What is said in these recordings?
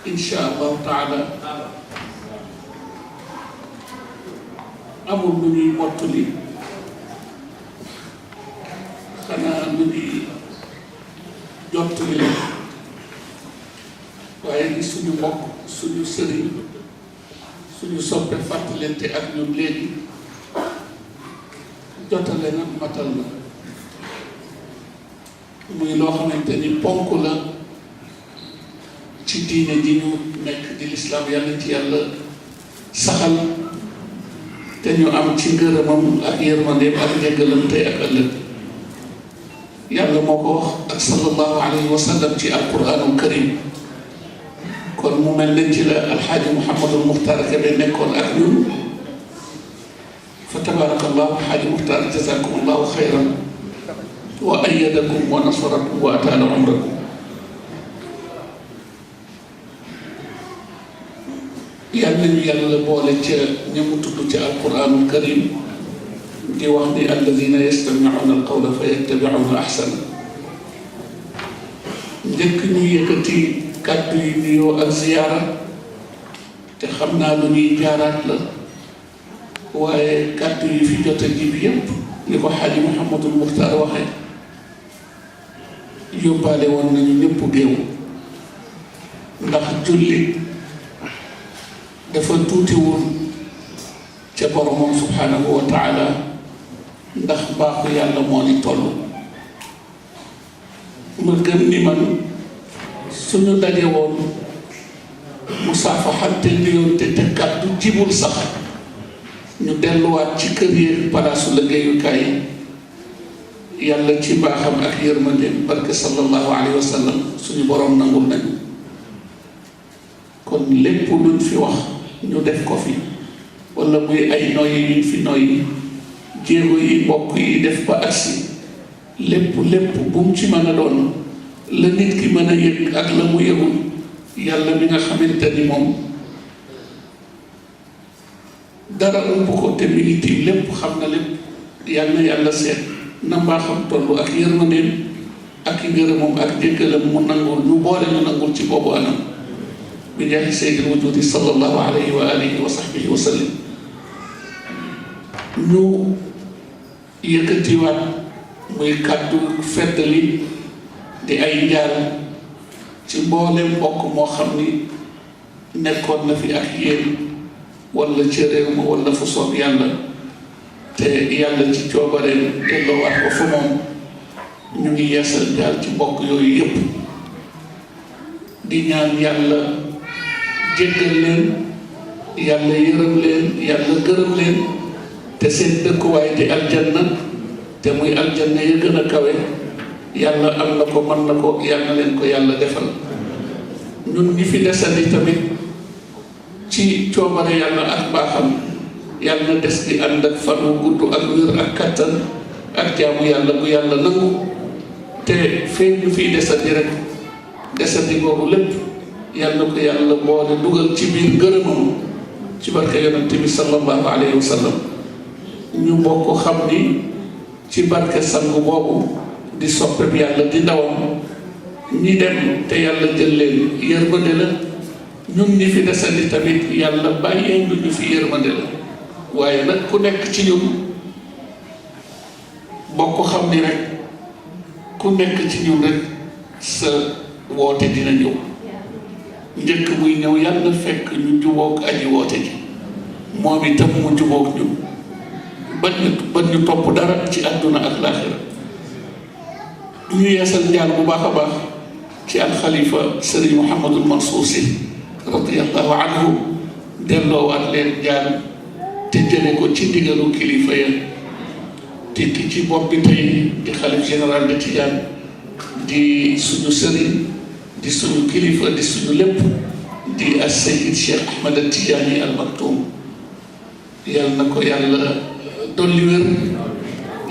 insha allahu taala amul lu ñuy mottali xanaa lu ñuy jottali la waaye ni suñu mbokk suñu sëriñ suñu soppe fàttalente ak ñun léegi jotale na matal la muy loo xamante ni ponk la ci diine ji ñu nekk di lislaam yàlla ci yàlla saxal te ñu am ci ngërëmam ak yërmandeem ak njëggalam tey ak ëllëg yàlla moo ko wax ak sallallahu alayhi wa sallam ci alquranul karim kon mu mel ne ci la alxaaji Mouhamadul Muxtaar Kebe nekkoon ak ñun fa tabaarakallahu xaaji Muxtaar jazakumullahu xayran wa ayyadakum wa nasarakum wa ataala umrakum yàlla ñu yàlla boole ca ña mu tudd ca alquranul karim di wax ni alladina yastamicuuna alqawla fa yattabicuuna axsana njëkk ñu yëkkati kàddu yi nuyoo ak ziyaara te xam naa lu ñuy jaaraat la waaye kàddu yi fi jot a jib yépp ni ko xaaji Mouhamadul Muxtaar waxe yóbbaale woon nañu ñëpp géew ndax jullit dafa tuutiwul ca boromam subhanahu wa taala ndax baaxu yàlla moo ni toll ma gëm ni man suñu daje woon musaafaxante nuyoonte te kàddu jibul sax ñu delluwaat ci kër yi palaasu liggéeyukaay yàlla ci baaxam ak yërmandeem barke sallallahu alayhi wa sallam suñu borom nangul nañu kon lépp luñ fi wax ñu def ko fi wala muy ay noyyi yuñ fi noyyi jéego yi mbokk yi def ba agsi lépp bu mu ci mën a doon la nit ki mën a yëg ak la mu yëgul yàlla mi nga xamante ni moom dara ëmb ko te mi ngi tiim lépp xam na lépp yàlla na yàlla seet na mbaaxam toll ak yërmandeem ak i ngërëmam ak jéggalam mu nangul ñu boole ñu nangul ci boobu anam bi jaahi sayyidil wujudi sallallahu alayhi wa alihi wa sahbihi wa sallam ñu yëkkatiwaat muy kàddu feddali di ay njaal ci mboolem mbokk moo xam ni nekkoon na fi ak yéen wala ci réew ma wala fu soob yàlla te yàlla ci coobareem delloowaat ko fa moom ñu ngi yeesal njaal ci mbokk yooyu yépp di ñaan yàlla jéggal leen yàlla yërëm leen yàlla gërëm leen te seen dëkkuwaay di aljanna te muy aljanna ya gën a kawe yàlla am na ko mën na ko yàlla leen ko yàlla defal ñun ñi fi desandi tamit ci coobare yàlla ak baaxam yàlla na des di ànd ak fan wu gudd ak wér ak kattan ak jaamu yàlla bu yàlla nangu te fee ñu fiy desandi rek desandi boobu lépp yàlla ko yàlla boole dugal ci biir gërëmam ci barke yonent bi sallallahu alayhi wa sallam ñu bokk xam ni ci barke sang boobu di soppe bi yàlla di ndawam ñi dem te yàlla jël leen yërmande la ñun ñi fi desandi tamit yàlla bàyyee ñu fi yërmande la waaye nag ku nekk ci ñun bokk xam ni rek ku nekk ci ñun rek sa woote dina ñëw njëkk muy ñëw yàlla fekk ñu jubóog aji woote ji moom itam mu jubóog ñun ba ñu topp dara ci àdduna ak laaxira ñu yeesal njaal bu baax a baax ci alxalifa sëriñ Mouhamadul Mansour Sy radiyallahu anhu delloowaat leen njaal te jële ko ci ndigalu kilifa ya te ki ci bopp bi tey di xalif général de Tidiane di suñu sëriñ di suñu kilifa di suñu lépp di as Seyyid Cheikh Ahmad Tidiane al Maktoum yal na ko yàlla dolli wér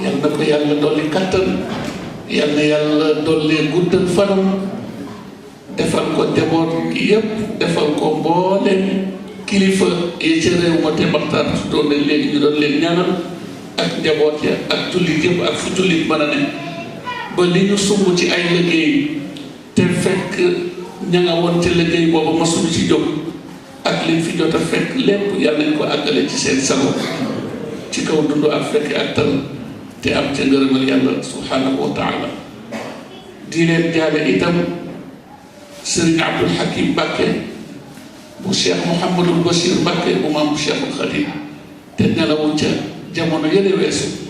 yal na ko yàlla dolli kattan yal na yàlla dolli guddal fanam defal ko njaboot gi yépp defal ko mbooleem kilifa yi ci réew ma te maxtaan doon nañ léegi ñu doon leen ñaanal ak njaboot ya ak jullit yëpp ak fu jullit mën a ne ba li ñu sumb ci ay liggéey te fekk ña nga woon ca liggéey booba masuñu ci jóg ak liñ fi jot a fekk lépp yàlla nañ ko àggale ci seen sago ci kaw dund ak fekk ak tal te am ca ngërëmal yàlla subhanahu wa taala. di leen jaale itam Serigne Abdoul Hakim Mbacké bu Cheikh Mouhamadul Bachir Mbacké bu maam Cheikhul Khadim te nelawul ca jamono yële weesu.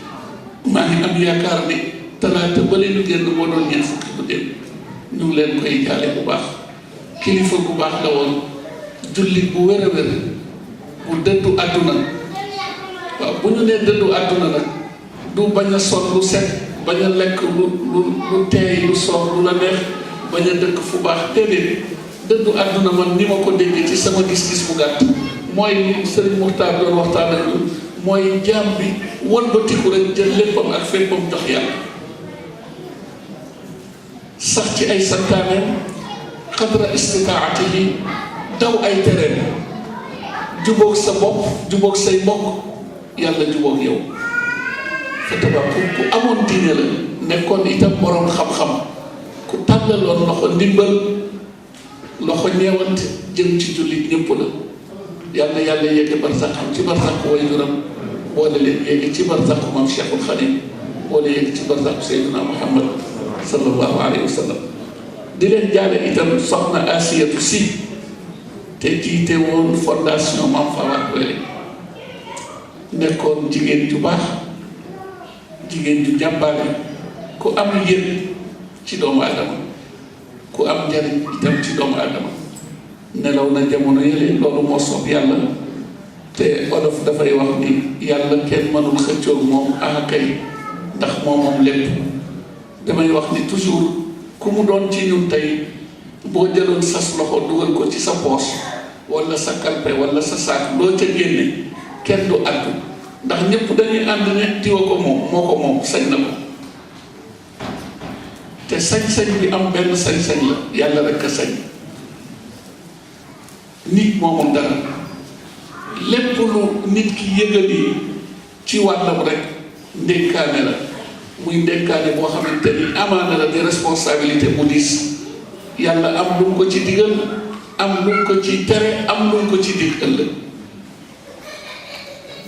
maa ngi am yaakaar ni talaata ba leen génn moo doon ñeent fukki bu dem ñu ngi leen koy jaale bu baax. kilifa bu baax la woon jullit bu wér a wér bu dëddu àdduna. waaw bu ñu nee dëddu àdduna nag du bañ a sol lu set bañ a lekk lu teey lu soof lu la neex bañ a dëkk fu baax déedéet dëddu àdduna man ni ma ko déggee ci sama gis-gis bu gàtt mooy li Serigne Muxtaar doon waxtaan ak ñun mooy jaam bi wëlbatiku rek jël léppam ak féppam jox yàlla sax ci ay santaaneem xadra istitaatihi daw ay tereem jubóog sa bopp jubóog say mbokk yàlla jubóog yow fa tabax ku amoon diine la nekkoon itam borom xam-xam ku tàllaloon loxo ndimbal loxo ñeewant jëm ci jullit ñëpp la yàlla yàlla yegg barsaxam ci barsaxu way juram boole leen yegg ci barsaxu maam Cheikhul Khadim boole yegg ci barsaxu Seydina Muhammad sallallahu alayhi wa sallam. di leen jaale itam soxna Asiyatu Si te jiite woon fondation Mame Fawad Wele nekkoon jigéen ju baax jigéen ju jàmbaare ku am yëg ci doomu aadama ku am njariñ itam ci doomu aadama nelaw na jamono yële loolu moo soob yàlla te olof dafay wax ni yàlla kenn mënul xëccoog moom kay ndax moom lépp damay wax ni toujours ku mu doon ci ñun tey boo jëloon sas loxo dugal ko ci sa poos wala sa kalpe wala sa saak loo ca génne kenn du àddu ndax ñëpp dañuy ànd ne diwa ko moom moo ko moom sañ na ko te sañ-sañ bi am benn sañ-sañ la yàlla rek a sañ nit moomul dara lépp lu nit ki yëgali ci wàllam rek ndénkaane la muy ndénkaane boo xamante ni amaana la di responsabilité bu diis yàlla am lu mu ko ci digal am lu mu ko ci tere am lu mu ko ci dig ëllëg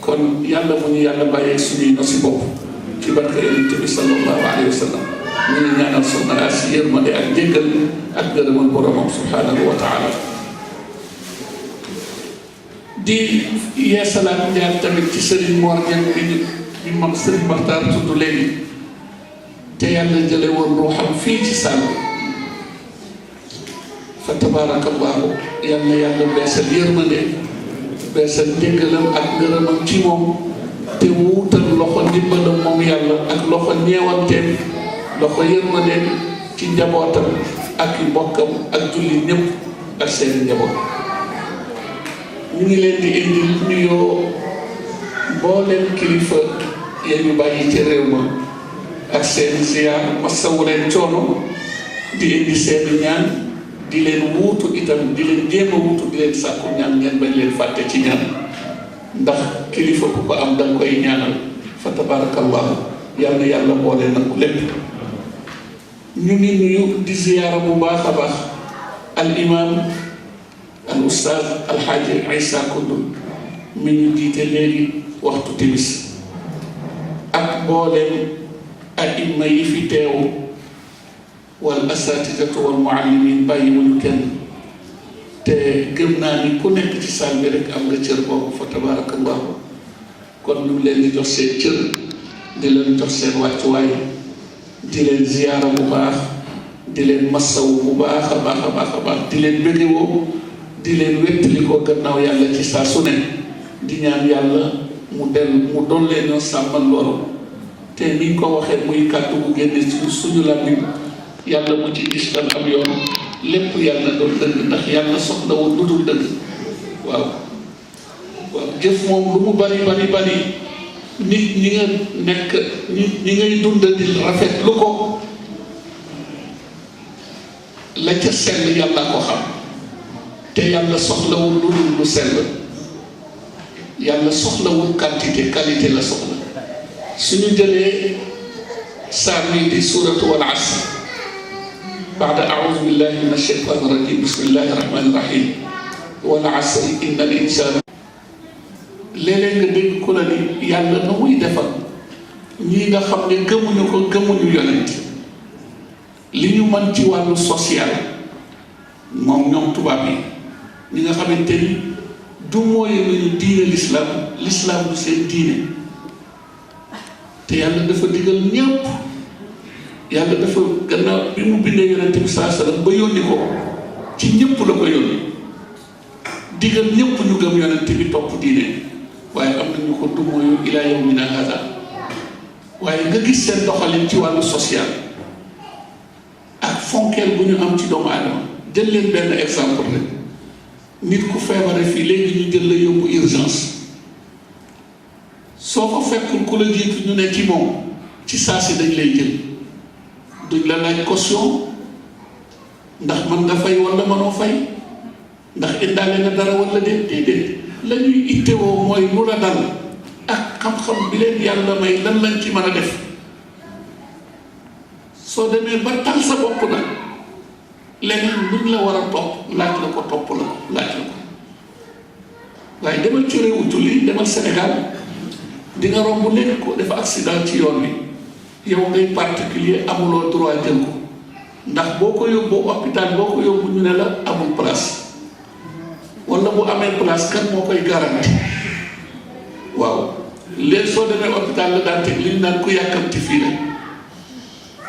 kon yàlla mu ñu yàlla bàyyee suñuy no si bopp ci barke yonent bi sallallahu alayhi wa sallam ñu ngi ñaanal soxna Asi yërmande ak jéggal ak gërëmal boromam subhanahu wa taala di yeesalaat ñaar tamit ci Serigne Mor Niang bi mam Serigne Maxtaar tudd léegi te yàlla jële woon ruuxam fii ci sàll fa tabarakallahu yàlla yàlla beesal yërmande beesal njëggalam ak ngërëmam ci moom te wuutal loxo ndimbalam moom yàlla ak loxo ñeewanteem loxo yërmandeem ci njabootam ak yu mbokkam ak julli ñëpp ak seen njaboot. ñu ngi leen di indi nuyoo mbooleem kilifa ya ñu bàyyi ci réew ma ak seen ziyaar masawu leen coono di indi seen ñaan di leen wuutu itam di leen jéem a wuutu di leen sàkku ñaan ngeen bañ leen fàtte ci ñaan ndax kilifa ku ko am danga koy ñaanal fa tabarakallahu yal na yàlla boole nag lépp. ñu ngi nuyu di ziyaara bu baax a baax al imam al ustaaz alxaaji Isa Koundoul mi ñu jiite léegi waxtu timis ak booleem aima yi fi teewu wal asatidatu wal muallimin bàyyi wuñu kenn te gëm naa ni ku nekk ci saal bi rek am nga cër boobu fa tabarakallahu kon ñu leen di jox seen cër di leen jox seen wàccuwaay di leen ziyaara bu baax di leen massawu bu baax a baax a baax a baax di leen bëggewoo di leen wettali ko gannaaw yàlla ci saa su ne di ñaan yàlla mu doon leen ñoo sàmmal loolu te niñ ko waxee muy kàddu bu génne suñu làmmiñ yàlla mu ci gis tan am yoon lépp yàlla doon dëgg ndax yàlla soxlawul lu dul dëgg waaw jëf moom lu mu bari nit ñi nga nekk ñi ngay dund di rafet lu ko la ca sell yàlla ko xam te yàlla soxlawul lu dul lu sell yàlla soxlawul quantité qualité la soxla suñu jëlee saar wi di suuratu wal asr بعد أعوذ بالله من الشيطان الرجيم بسم الله الرحمن الرحيم والعصر إن الإنسان léeg-léeg nga dégg ku la ni yàlla na muy defal ñii nga xam ne gëmuñu ko gëmuñu yonent li ñu mën ci wàllu social moom ñoom tubaab yi ñi nga xamante ni du mooy nañu diine l'islam du seen diine te yàlla dafa digal ñëpp yàlla dafa gannaaw bi mu bindee yonent bi saa sallam ba yónni ko ci ñëpp la ko yónni digal ñëpp ñu gëm yonent bi topp diine waaye am nañu ko du mooy ilaa yawmina hada waaye nga gis seen doxalin ci wàllu social ak fonkeel bu ñu am ci doomu aadama jël leen benn exemple rek nit ku feebare fii léegi ñu jël la yóbbu urgence soo ko fekkul ku la jiitu ñu ne ci moom ci saa si dañ lay jël duñ la laaj caution ndax mën nga fay wala mënoo fay ndax indaale na dara wala déedéet la ñuy ittewoo mooy lu la dal ak xam-xam bi leen yàlla may lan lañ ci mën a def soo demee ba tal sa bopp nag leneen luñ la war a topp laaj la ko laaj la ko waaye demal ci réewu julli demal Sénégal di nga romb léegi ko dafa accident ci yoon wi yow ngay particulier amuloo droit jël ko ndax boo ko yóbbu hôpital boo ko yóbbu ñu ne la amul place wala bu amee place kan moo koy garanti waaw léegi soo demee hôpital la daan teg li ñu naan ku yàkkamti fii rek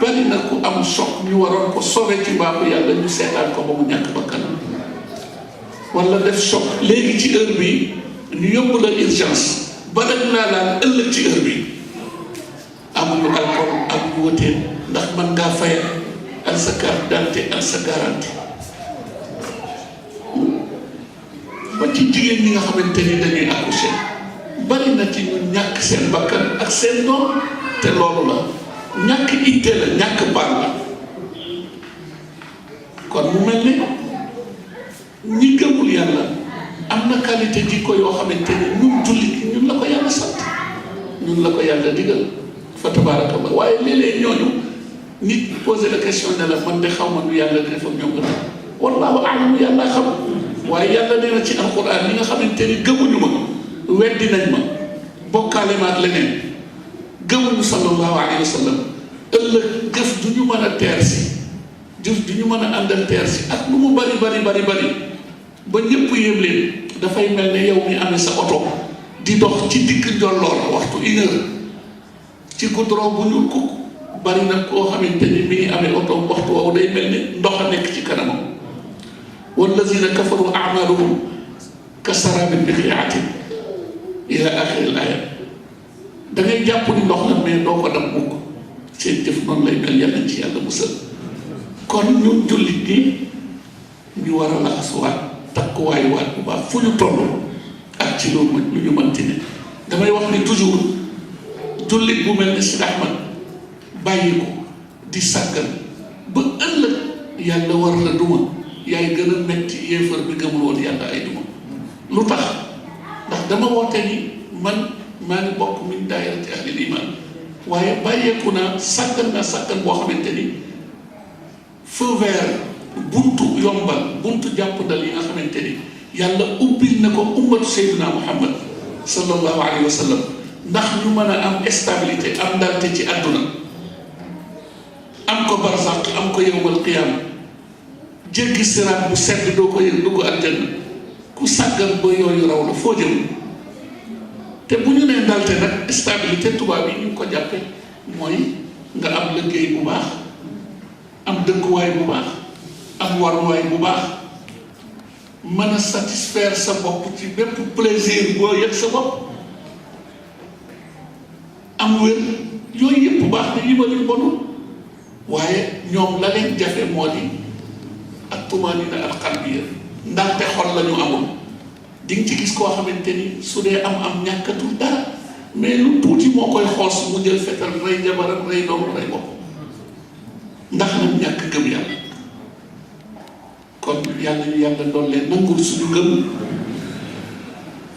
bari na ku am choc ñu waroon ko sauver ci baaxu yàlla ñu seetaan ko ba mu ñàkk bakkanam wala def choc léegi ci heure bi ñu yóbbu la urgence ba dañ laa laan ëllëg ci heure bi amuñu alcool amuñu wëteen ndax mën ngaa fayal ak sa carte d'identité ak sa garantie ba ci jigéen ñi nga xamante ni dañuy accoucher bari na ci ñu ñàkk seen bakkan ak seen doom te loolu la ñàkk itte la ñàkk baal la kon mu mel ni ñi gëmul yàlla am na qualité jikko yoo xamante ni ñun jullit ñun la ko yàlla sant ñun la ko yàlla digal fa tabaaraka Allah waaye léeg-léeg ñooñu nit posé la question ne la man de xaw ma nu yàlla di def ak ñoom nga wallaahu a'lam yàlla xam waaye yàlla nee na ci alquran ñi nga xamante ni gëmuñu ma weddi nañ ma bokkaale ma ak leneen gëmuñu sallallahu alayhi wa sallam ëllëg jëf du ñu mën a teer si jëf du ñu mën a àndal teer si ak lu mu bari ba ñëpp yéem leen dafay mel ne yow mi amee sa oto di dox ci digg njolloor waxtu 1 heure ci goudron bu ñuul kukk bari na koo xamante ni mi ngi amee oto waxtu woowu day mel ni ndox a nekk ci kanamam wallazina kafaru a'maluhum kasarabin biqi'atin ila axiril aaya da ngay jàpp ni ndox la mais doo ko dam mukk seen jëf noonu lay mel yàlla ci yàlla musal kon ñun jullit ñi ñu war a laxasuwaat takkuwaay waat bu baax fu ñu toll ak ci loolu lu ñu mënti ne damay wax ni toujours jullit bu mel ni Sidi Ahmad bàyyi ko di sàggan ba ëllëg yàlla war la duma yaay gën a metti yéefar bi gëmul woon yàlla ay duma lu tax ndax dama woote ni man maa ngi bokk min daayirati ahlil iman waaye bàyyeeku naa sàggan boo xamante ni feu vert buntu yombal buntu jàppandal yi nga xamante ni yàlla ubbil na ko ummatu Seydina Muhammad sallallahu alayhi wa sallam ndax ñu mën a am stabilité am ndalte ci àdduna am ko barzaq am ko yawmal qiyaama jéggi siraat bu sedd doo ko yëg dugg aljanna ku sàggan ba yooyu raw la foo jëm te bu ñu nee ndalte nag stabilité tubaab yi ñu ko jàppe mooy nga am liggéey bu baax am dëkkuwaay bu baax am waruwaay bu baax mën a satisfaire sa bopp ci bépp plaisir boo yëg sa bopp am wér yooyu yëpp bu baax na yi ma leen bonul waaye ñoom la leen jafe moo di ak tumaanina al qalbiya ndaxte xol la ñu amul di nga ci gis koo xamante ni su dee am ñàkkatul dara mais lu tuuti moo koy xoos mu jël fetal rey jabaram rey doom rey bopp ndax nag ñàkk gëm yàlla kon yàlla ñu yàlla doon leen nangul suñu gëm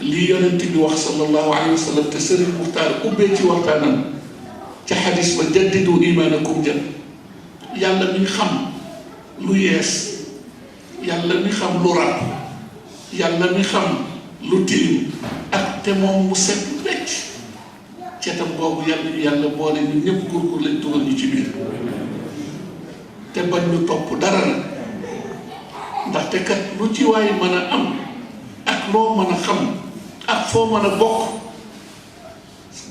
lii yonent bi wax sallallahu alayhi wa sallam te Sëriñ Muxtaar ubbee ci waxtaanam ca xadis ba jaddidu imaanakum jën yàlla mi xam lu yees yàlla mi xam lu ràpp yàlla mi xam lu tilim ak te moom mu set wecc cetam boobu yàlla ñu yàlla boole ñu ñëpp gurgur lañ dugal ñu ci biir te bañ ñu topp dara la ndaxte kat lu ci waay mën a am ak loo mën a xam ak foo mën a bokk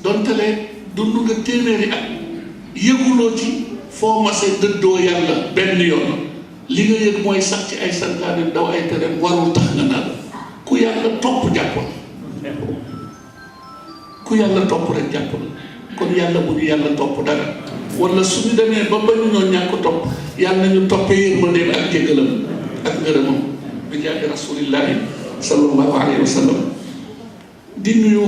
dontale dund nga téeméeri at yëguloo ci foo mase dëddoo yàlla benn yoon li nga yëg mooy sax ci ay santaane daw ay tere warul tax nga naan ku yàlla topp jàppal ku yàlla topp rek jàppal kon yàlla bu ñu yàlla topp dara wala suñu demee ba bañu ñoo ñàkk topp yàlla ñu toppee yërmandeem ak jéggalam ak ngërëmam bi jaahi rasulillahi sallallahu alayhi wa sallam di nuyu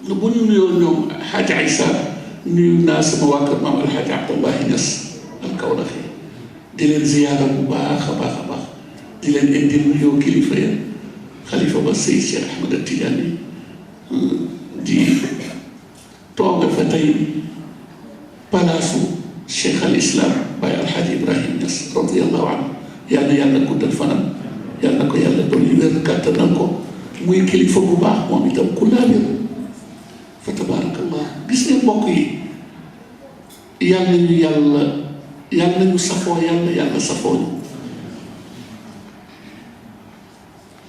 bu ñu nuyoo ñoom Hadj Aïssa nuyu naa sama waa kër maam Alhaji Abdullahi Niass al-Kawlaxi di leen ziyaara bu baax a baax a baax di leen indil nuyoo kilifa ya xalifa ba Seydi Cheikh Ahmed Tidiane di tooga fa tey palaasu Cheikh al Islam Baye Alhaji Ibrahim Niass radiyallahu anhu yàlla yàlla guddal fanam yàlla ko yàlla dolli wér kàttanal ko muy kilifa bu baax moom itam ku laabir fa tabaarakallah gis ne mbokk yi yàlla ñu safoo yàlla safoo ñu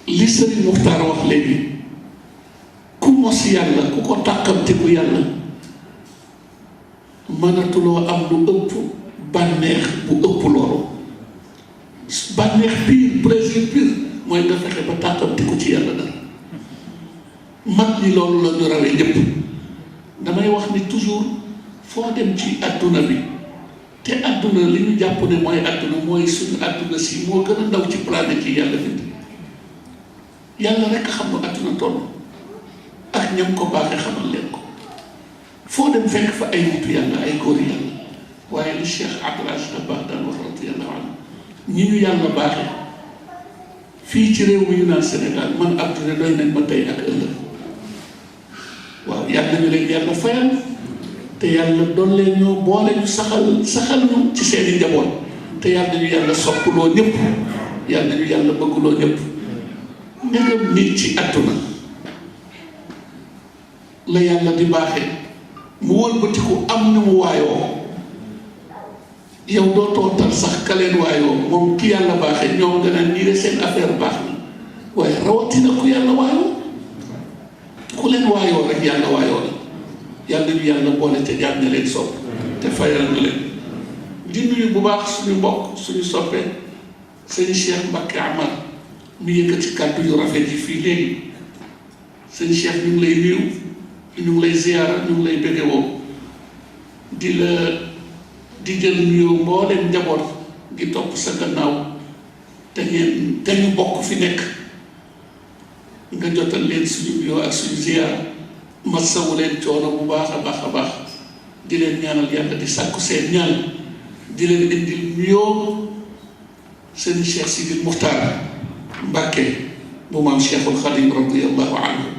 li Sëriñ Muxtaar wax léegi ku mos yàlla ku ko tàkkamte ku yàlla mënatuloo am lu ëpp bànneex bu ëpp loolu bànneex pire plaisir pire mooy nga fexe ba tàkkamte ku ci yàlla dara mag ñi loolu la ñu rawee ñëpp damay wax ni toujours foo dem ci adduna bi te adduna li ñu jàpp ne mooy adduna mooy suñu adduna si moo gën a ndaw ci planète yi yàlla bind yàlla rekk xam nga adduna toll ak ñam ko baaxee xamal leen ko foo dem fekk fa ay nitu yàlla ay góor yàlla waaye li Cheikh Abdul Aziz Dabakh daan wax radiyallahu anhu ñi ñu yàlla baaxee fii ci réew mi ñu naan Sénégal man adduna doy nañ ma tey ak ëllëg waaw yàlla ñu leen yàlla fayal te yàlla doon leen ñoo boole ñu saxal ñu ci seeni njaboot te yàlla ñu yàlla soppuloo ñëpp yàlla ñu yàlla bëgguloo ñëpp ndegam nit ci àdduna la yàlla di baaxee mu wëlbatiku am ñu mu waayoo yow doo tootal sax ka leen waayoo moom ki yàlla baaxee ñoom nga naan ñii de seen affaire baax na waaye rawatina ku yàlla waayoo ku leen waayoo rek yàlla waayoo la yàlla ñu yàlla boole te jàmm na leen sopp te fayal na leen di nuyu bu baax suñu mbokk suñu soppee sëñ Cheikh Mbacké Amar mu yëkkati kàddu yu rafet yi fii léegi sëñ Cheikh ñu ngi lay nuyu ñu ngi lay ziyaara ñu ngi lay bëggewoo di jël nuyoo mbooleem njaboot gi topp sa gannaaw te ñu bokk fi nekk nga jotal leen suñu nuyoo ak suñu ziyaara masawu leen coono bu baax a baax a baax di leen ñaanal yàlla di sàkku seen ñaan di leen indil nuyoo seen Cheikh Sidil Muxtaar Mbàkke bu maam Cheikhul Xadim radiyallahu anhu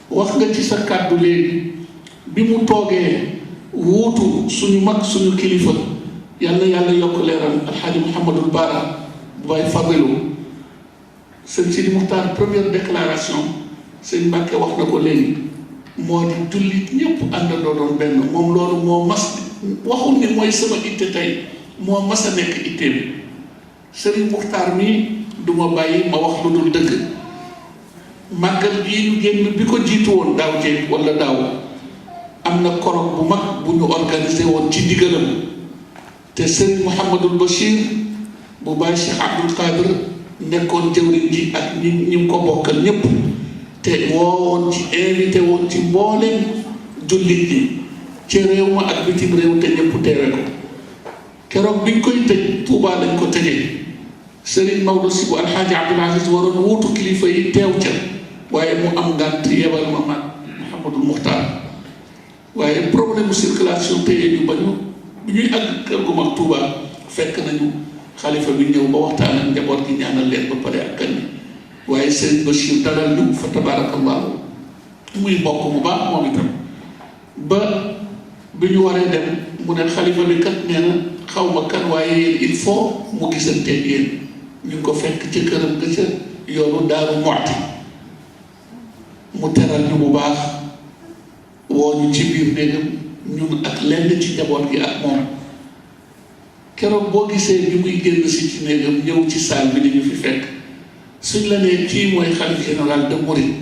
wax nga ci sa kàddu léegi bi mu toogee wuutu suñu mag suñu kilifa yàlla yokk leeral alxaaji Mouhamadul Baara bu Baay Fadilu sëñ Sidi Muxtaar première déclaration sëñ Mbàkke wax na ko léegi moo di jullit ñëpp àndandoo doon benn moom loolu moo mas waxul ni mooy sama itte tey moo mas a nekk itte bi sëriñ Muxtaar mii du ma bàyyi ma wax lu dul dëgg màggal gii ñu génn bi ko jiitu woon daaw jéeg wala daaw am na colloque bu mag bu ñu organisé woon ci diggalam te sëriñ Mouhamadul Bachir bu Baay Cheikh Abdul Qadir nekkoon jëwriñ ji ak ñi ko bokkal ñépp te woowoon ci invité woon ci mbooleem jullit ñi ci réew ma ak bitim réew te ñépp teewe ko keroog biñ koy tëj Tuubaa lañ ko tëjee Sëriñ Maodo si bu Alxaaji Abdul Aziz waroon wuutu kilifa yi teew ca waaye mu am ngànt yebal ma mag Mouhamadul Muxtaar waaye problème circulation téye ñu ba ñu bi ñuy àgg kër gu mag Tuubaa fekk nañu xalifa bi ñëw ba waxtaan ak njaboot gi ñaanal leen ba pare ak gan yi waaye Sëriñ Bachir dalal ñu fa tabaarakallaahu muy mbokk mu baax moom itam ba bi ñu waree dem mu ne xalifa bi kat nee na xaw ma kan waaye yéen il faut mu gisanteeg yéen ñu ngi ko fekk ci këram ga ca yoonu Daaru Muxti mu teral ñu bu baax woo ñu ci biir néegam ñun ak lenn ci njaboot gi ak moom keroog boo gisee bi muy génn si ci néegam ñëw ci salle bi ni ñu fi fekk suñ la nee kii mooy xalifa général de Mouride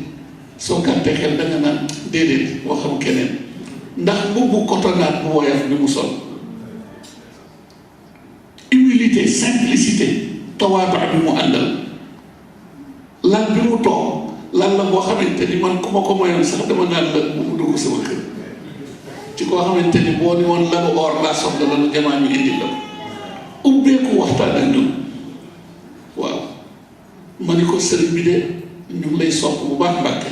soo gàttee xel da nga naan déedéet waxam keneen ndax mbubbu cotonnaat bu woyof bi mu sol humilité simplicité tawaadu bi mu àndal lan bi mu toog lan la boo xamante ni man ku ma ko mayoon sax dama naan la bu mu dugg sama kër ci koo xamante ni boo ni woon lanu or laa soxla lanu jamaa ñu indi la ubbeeku waxtaan ak ñun waaw ma ni ko sëriñ bi de ñu ngi lay sopp bu baax Mbàkke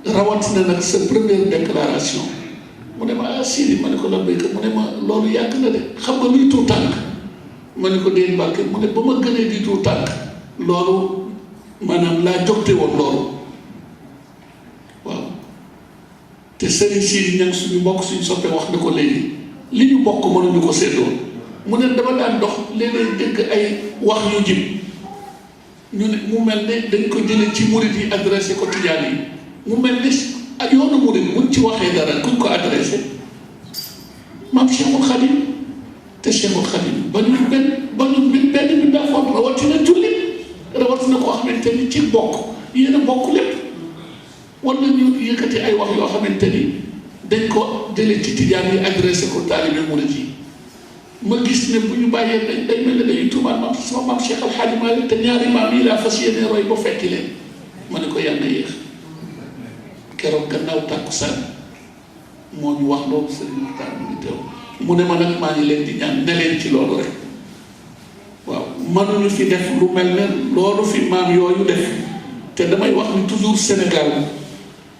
rawatina nag sa première déclaration mu ne ma Sidi ma ne ko la béykat mu ne ma loolu yàgg na de xam nga luy tuut tànk ma ne ko dee Mbàkke mu ne ba ma gënee di tuut tànk loolu maanaam laa jógte woon loolu waaw te sëriñ Sidi ñang suñu mbokk suñu soppe wax na ko léegi li ñu bokk mënuñu ko séddoo mu ne dama daan dox léeg-léeg dégg ay wax yu jib ñu ne mu mel ne dañ ko jële ci murid yi adressé ko tijaan yi mu mel ne ak yoonu murid buñ ci waxee dara kuñ ko adressé maam Cheikhul Khadim te Cheikhul Khadim ba ñu benn bi daa foog rawatina julli rawatina koo xamante ni ci bokk yéen a bokk lépp war nañu yëkkati ay wax yoo xamante ni dañ ko jële ci tijaan yi adressé ko taalibe murid yi ma gis ne bu ñu bàyyee day mel ne dañuy tuumaal maam sama maam Cheikh Al Hadji Malick te ñaari maam yi laa fas yéene roy ba fekki leen ma ne ko yàlla yéex keroog gannaaw tàkkusaan moo ñu wax loolu Serigne Mokhtar mu ngi teew mu ne ma nag maa ngi leen di ñaan ne leen ci loolu rek waaw mënuñu fi def lu mel ne loolu fi maam yooyu def te damay wax ni toujours Sénégal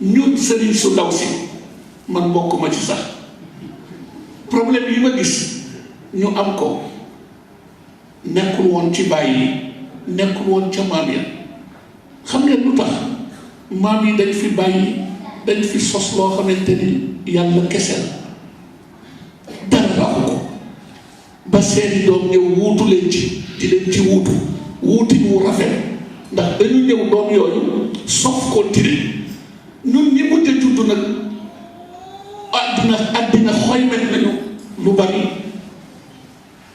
ñun Serigne su ndaw si man bokkuma ci sax problème yi ma gis ñu am ko nekkul woon ci bàyyi yi nekkul woon ca maam ya xam ngeen lu tax maam yi dañ fi bàyyi dañ fi sos loo xamante ni yàlla kese la dara baaxu ko ba seeni doom ñëw wuutu leen ci di leen ci wuuti wu rafet ndax dañu ñëw doom yooyu sof continuer ñun ñi mujj a judd nag àddina xoymet nañu lu bari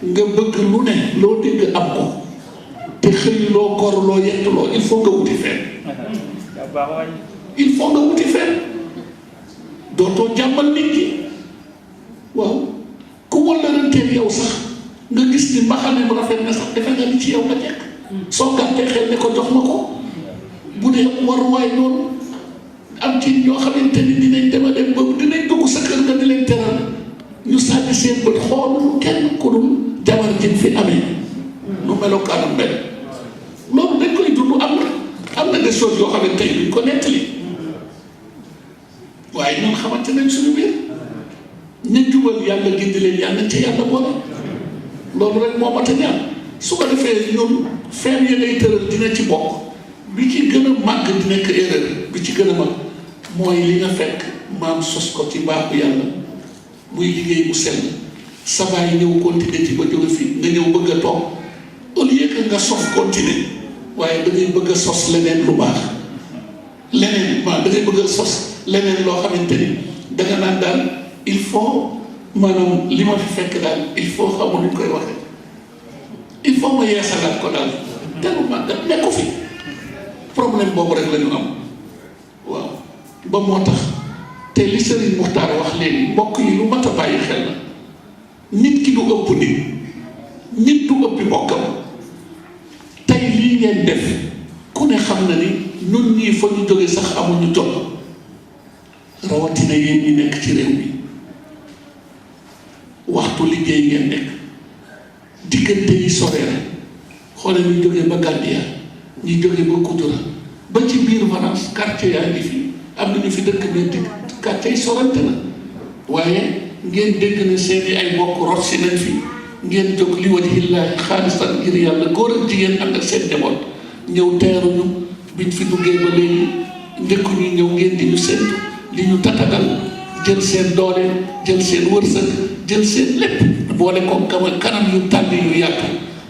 nga bëgg lu ne loo dégg am ko te xëy loo gor loo yett loo il faut nga wuti fenn il faut nga wuti fenn dootoo jàmmal nit ñi waaw ku wëllaranteel yow sax nga gis ni mbaxane bu rafet na sax defe nga ni ci yow nga jekk soo gàttee xel ne ko jox ma ko bu dee waruwaay loolu am ci ñoo xamante ni dinañ dem a dem ba dinañ dugg sa kër nga di leen teral ñu sànni seen bët xool kenn ku dul jabar ji fi amee nu melokaanam mel loolu dañ koy dund am na des choses yoo xam ne tey duñ ko nettali waaye ñun xamante nañ suñu biir ñu jubal yàlla gindi leen yàlla ca yàlla boole loolu rek moo mat a ñaan su ko defee ñun feem ya ngay tëral dina ci bokk bi ci gën a màgg di nekk erreur bi ci gën a mag mooy li nga fekk maam sos ko ci baaxu yàlla muy liggéey bu sell sa baay ñëw continuer ci ba jóge fii nga ñëw bëgg a toog au lieu que nga sof continuer waaye da ngay bëgg a sos leneen lu baax leneen waaw da ngay bëgg a sos leneen loo xamante ni danga naan daal il faut maanaam li ma fi fekk daal il faut xamul nu ñu koy waxee il faut ma yeesalaat ko daal telu màggat nekku fi problème boobu rek la ñu am waaw ba moo tax te li Serigne Mokhtar wax léegi mbokk yi lu mat a bàyyi xel la nit ki du ëpp nit du ëppi mbokkam tey lii ngeen def ku ne xam na ni ñun ñii fa ñu jóge sax amuñu jot rawatina yéen ñi nekk ci réew mi waxtu liggéey ngeen nekk diggante yi soree rek xoole ñu jógee ba Gambia ñi jógee ba Kudura ba ci biir Valence quartier yaa ngi fi am na ñu fi dëkk mais quartier yi sorante na waaye ngeen dégg ne seeni ay mbokk rot si nañ fi ngeen jóg li wajhillaahi xaalisan ngir yàlla góor ak jigéen ànd ak seen njaboot ñëw teeruñu biñ fi duggee ba léegi njëkk ñu ñëw ngeen di ñu séntu li ñu tatagal jël seen doole jël seen wërsëg jël seen lépp boole ko kanam yu tànn yu yàgg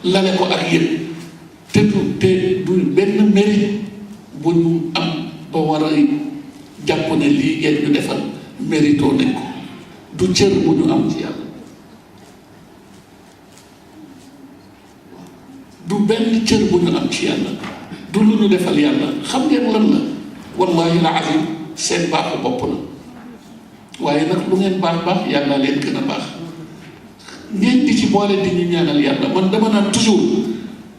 lale ko ak yëpp te du benn mérite bu ñu am ba war a jàpp ne lii ngeen ñu defal mérito nañ ko du cër bu ñu am ci yàlla du benn cër bu ñu am ci yàlla du lu ñu defal yàlla xam ngeen lan la wallahi la azim seen baaxu bopp la waaye nag lu ngeen baax baax yàlla leen gën a baax ngeen di ci boole di ñu ñaanal yàlla man dama naan toujours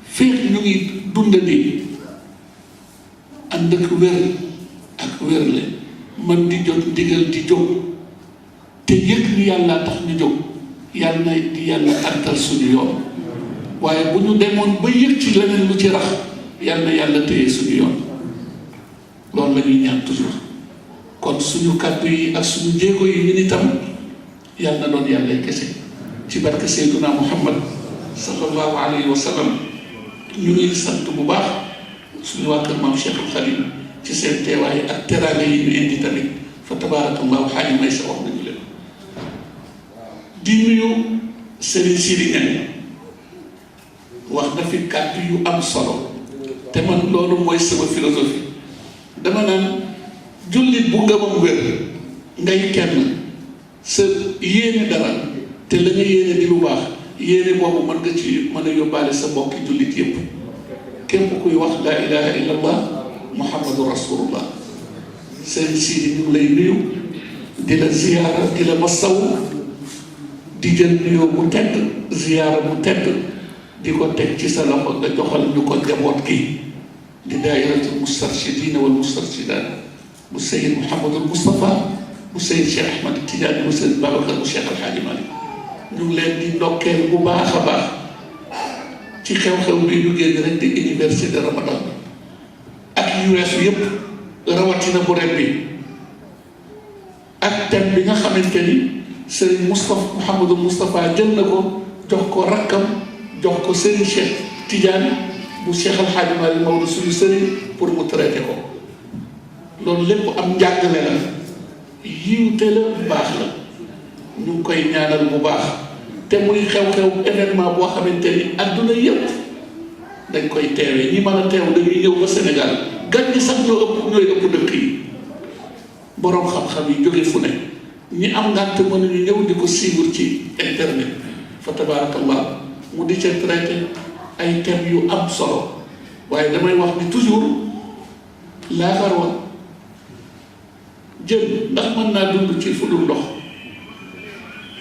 féeg ñu ngi dundandi ànd ak wér ak wérle man di jot ndigal di jóg te yëg ni yàlla tax ñu jóg yàlla di yàlla àttal suñu yoon waaye bu ñu demoon ba yëg ci leneen lu ci rax yàlla téye suñu yoon loolu la ñuy ñaan toujours kon suñu kàddu yi ak suñu jéego yi ñun itam yàlla na doon yàlla kese ci barke Seyduna Muhammad sallallahu alayhi wa sallam ñu ngi sant bu baax suñu waa kër maam Cheikhul Khadim ci seen teewaay ak teraanga yi ñu indi tamit fa tabaarakallahu xaaji may sa wax nañu leen di nuyu Serigne Sidi Niang wax na fi kàddu yu am solo te man loolu mooy sama philosophie dama naan jullit bu ngëmam wér ngay kenn sa yéene dara te la nga yéene di lu baax yéene boobu mën nga ci mën a yóbbaale sa mbokki jullit yépp képp kuy wax laa ilaha illa allah muhammadu rasulullah seen siidi ñu lay nuyu di la ziyaara di la masaw di jël nuyoo bu tedd ziyaara bu tedd di ko teg ci sa loxo nga joxal ñu ko njaboot gi di daayiratul mustarshidina wal mustarshidaat bu Seyyid Mouhamadul Moustapha bu Seyyid Cheikh Ahmad Tidiane bu Seyyid Babacar bu Cheikh Alhaaji Malick ñu ngi leen di ndokkeel bu baax a baax ci xew-xew bi ñu génn rek di université de Ramadan ak yu weesu yépp rawatina bu ren bi ak thème bi nga xamante ni Serigne Mouhamadul Moustapha jël na ko jox ko rakkam jox ko Serigne Cheikh Tidiane bu Cheikh Alhaaji Malick Maodo suñu Serigne pour mu traité ko loolu lépp am njàngale la yiwte la bu baax la ñu ngi koy ñaanal bu baax te muy xew-xew événement boo xamante ni adduna yëpp dañ koy teewee ñi mën a teew dañuy ñëw ba Sénégal gan ñi sax ñooy ëpp dëkk yi boroom xam-xam yi jóge fu ne ñi am ngànt mënuñu ñëw di ko suivre ci internet fa tabarakallah mu di ca traité ay thèmes yu am solo waaye damay wax ni toujours laa xarwa jën ndax mën naa dund ci fu dul ndox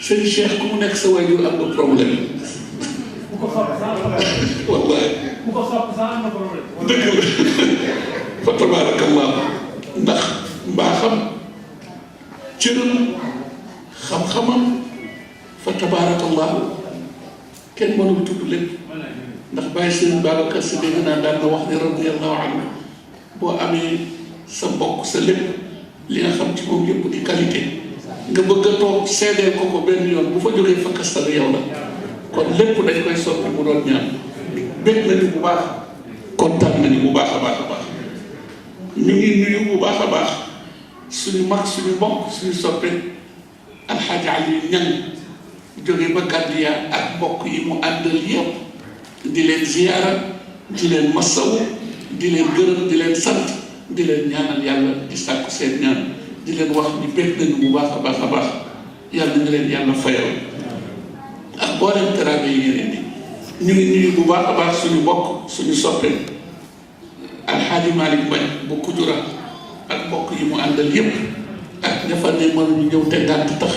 sëñ Cheikh ku mu nekk sa waajur am nga problème wallaay dëgg la fa tabaarakallah ndax mbaaxam cëram xam-xamam fa tabaarakallah kenn mënul tudd lépp ndax bàyyi sëñ Babacar si dégg naa daan na wax ne radiyallahu anhu boo amee sa mbokk sa lépp li nga xam ci moom yëpp di qualité nga bëgg a toog seedeel ko benn yoon bu fa jógee fa kastal yow la kon lépp dañ koy soppi mu doon ñaan bég nañu bu baax kontaan nañu bu baax a baax a baax ñu ngi nuyu bu baax a baax suñu mag suñu mbokk suñu soppe Alxaaji Aliou Ñang jóge ba Gàddiya ak mbokk yi mu àndal yëpp di leen ziyaara di leen masawu di leen gërëm di leen sant di leen ñaanal yàlla di sàkku seen ñaan di leen wax ni bég nañu bu baax a baax a baax yàlla ñu leen yàlla fayal ak booleem teraanga yi ngeen indi ñu ngi nuyu bu baax a baax suñu mbokk suñu soppe Alxaaji Malick Mbaye bu Kujura ak mbokk yi mu àndal yépp ak ña fa ne mënuñu ñëw te ngànt tax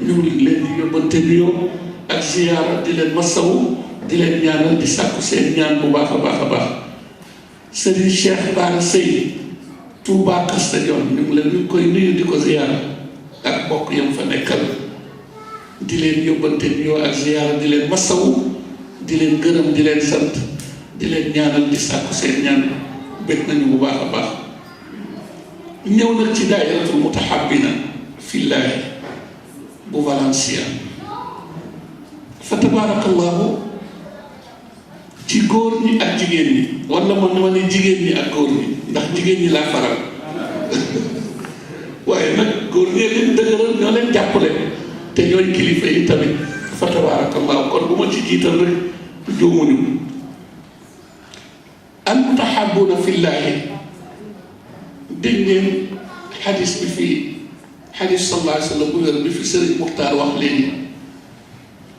ñu ngi leen di yóbbante nuyoo ak ziyaara di leen masawu di leen ñaanal di sàkku seen ñaan bu baax a baax a baax Serigne Cheikh Bara Sey Touba Castajon ñu ngi koy nuyu di ko ziyaara ak mbokk yam fa nekkal di leen yóbbante nuyoo ak ziyaara di leen masawu di leen gërëm di leen sant di leen ñaanal di sàkku seen ñaan bég nañu bu baax a baax ñëw nag ci daayiratul mutahabbina fillaahi bu Valencia fa tabarakallahu ci góor ñi ak jigéen ñi wala man ma ne jigéen ñi ak góor ñi ndax jigéen ñi laa faral waaye nag góor ñee leen dëgëral ñoo leen jàppale te ñooy kilifa yi tamit fa tabarakallah. kon bu ma ci jiital rek juumuñu. al mutahabbuuna fillaahi dégg ngeen xadis bi fii xadis sallallahu alayhi wa sallam bu wér bi fi Sëriñ Muxtaar wax léegi.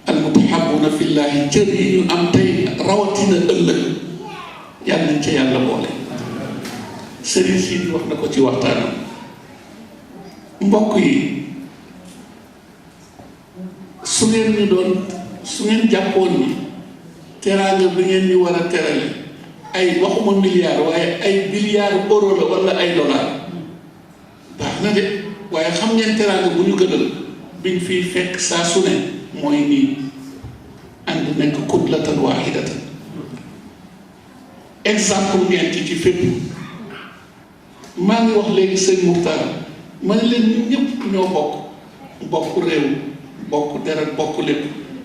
al mutahabbuuna fillaahi cër yi ñu am tey rawatina ëllëg yàlla nañ ca yàlla boole. Sëriñ si wax na ko ci waxtaanam. mbokk yi su ngeen jàppoon ni teraanga bi ngeen ñu war a terale ay waxuma milliard waaye ay milliard euro la wala ay dollar baax na de waaye xam ngeen teraanga bu ñu gënal biñ fiy fekk saa su ne mooy nii ànd nekk kutlatan waahidatan. exemple ngeen ci fépp. maa ngi wax léegi sëñ Muxtaar ma ne leen ñun ñëpp ñoo bokk réew bokk deret bokk lépp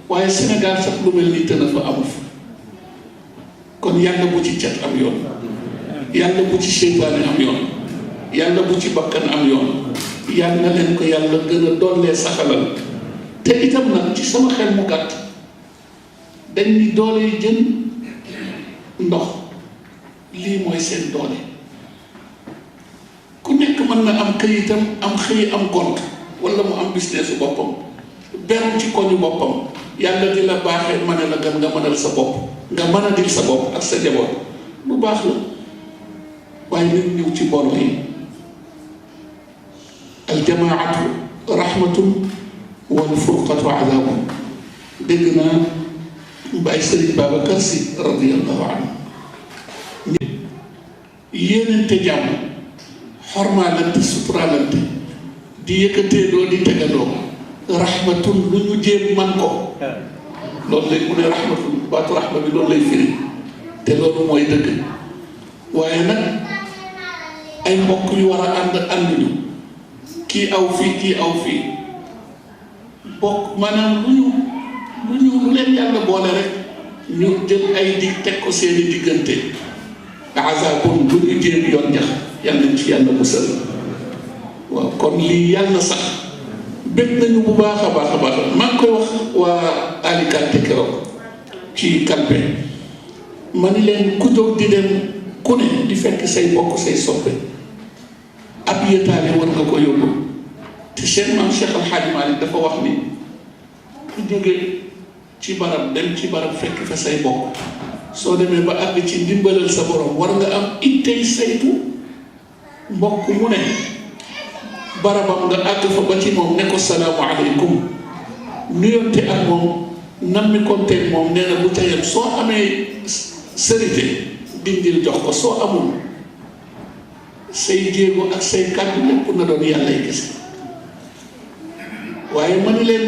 waaye Sénégal sax lu mel ni tëna fa amu fa. kon yàlla bu ci cat am yoon, yàlla bu ci seytaane am yoon, yàlla bu ci bakkan am yoon, yàlla na leen ko yàlla gën a dollee saxalal. te itam nag ci sama xel mu gàtt dañ ni doole yi jën ndox lii mooy seen doole. ku nekk mën na am këyitam am xëy am gont wala mu am business boppam beru ci koñu boppam yàlla di la baaxee mën a la gan nga mënal sa bopp nga mën a dil sa bopp ak sa jaboot lu baax la. waaye nit ñëw ci booloo yi aljamaatu rahmatun wal furqatu azabun. dégg naa Baay Sëriñ Babacar Si radiyallahu anhu yéenante jàmm xormaalante suturaalante di yëkkatee doo di tegaloo rahmatun lu ñu jéem man ko loolu lay mu ne rahmatun baatu rahma bi loolu lay firi te loolu mooy dëgg. waaye nag ay mbokk yu war a ànd ñu kii aw fii kii aw fii bokk maanaam lu leen yàlla boole rek ñu jël ay dig teg ko seeni diggante azabun lu ñu jéem yoon jax yàlla nañ ci yàlla musal. waaw kon lii yàlla sax bëgg nañu bu baax a baax a baax. maa ngi koy wax waa Alicante keroog ci Kalpe ma ni leen ku jóg di dem ku ne di fekk say bokk say soppe ab yëtaale war nga ko yóbbu. te seen maam Cheikh Al Hadj Malick dafa wax ni ku jóge ci barab dem ci barab fekk fa say bokk soo demee ba àgg ci ndimbalal sa borom war nga am ittey saytu mbokk mu ne barabam nga àgg fa ba ci moom ne ko salaamu aleykum nuyonte ak moom nammi konteeg moom nee na bu ca yem soo amee sërite dindil jox ko soo amul say jéego ak say kàddu lépp na doon yàlla y gis. waaye ma ne leen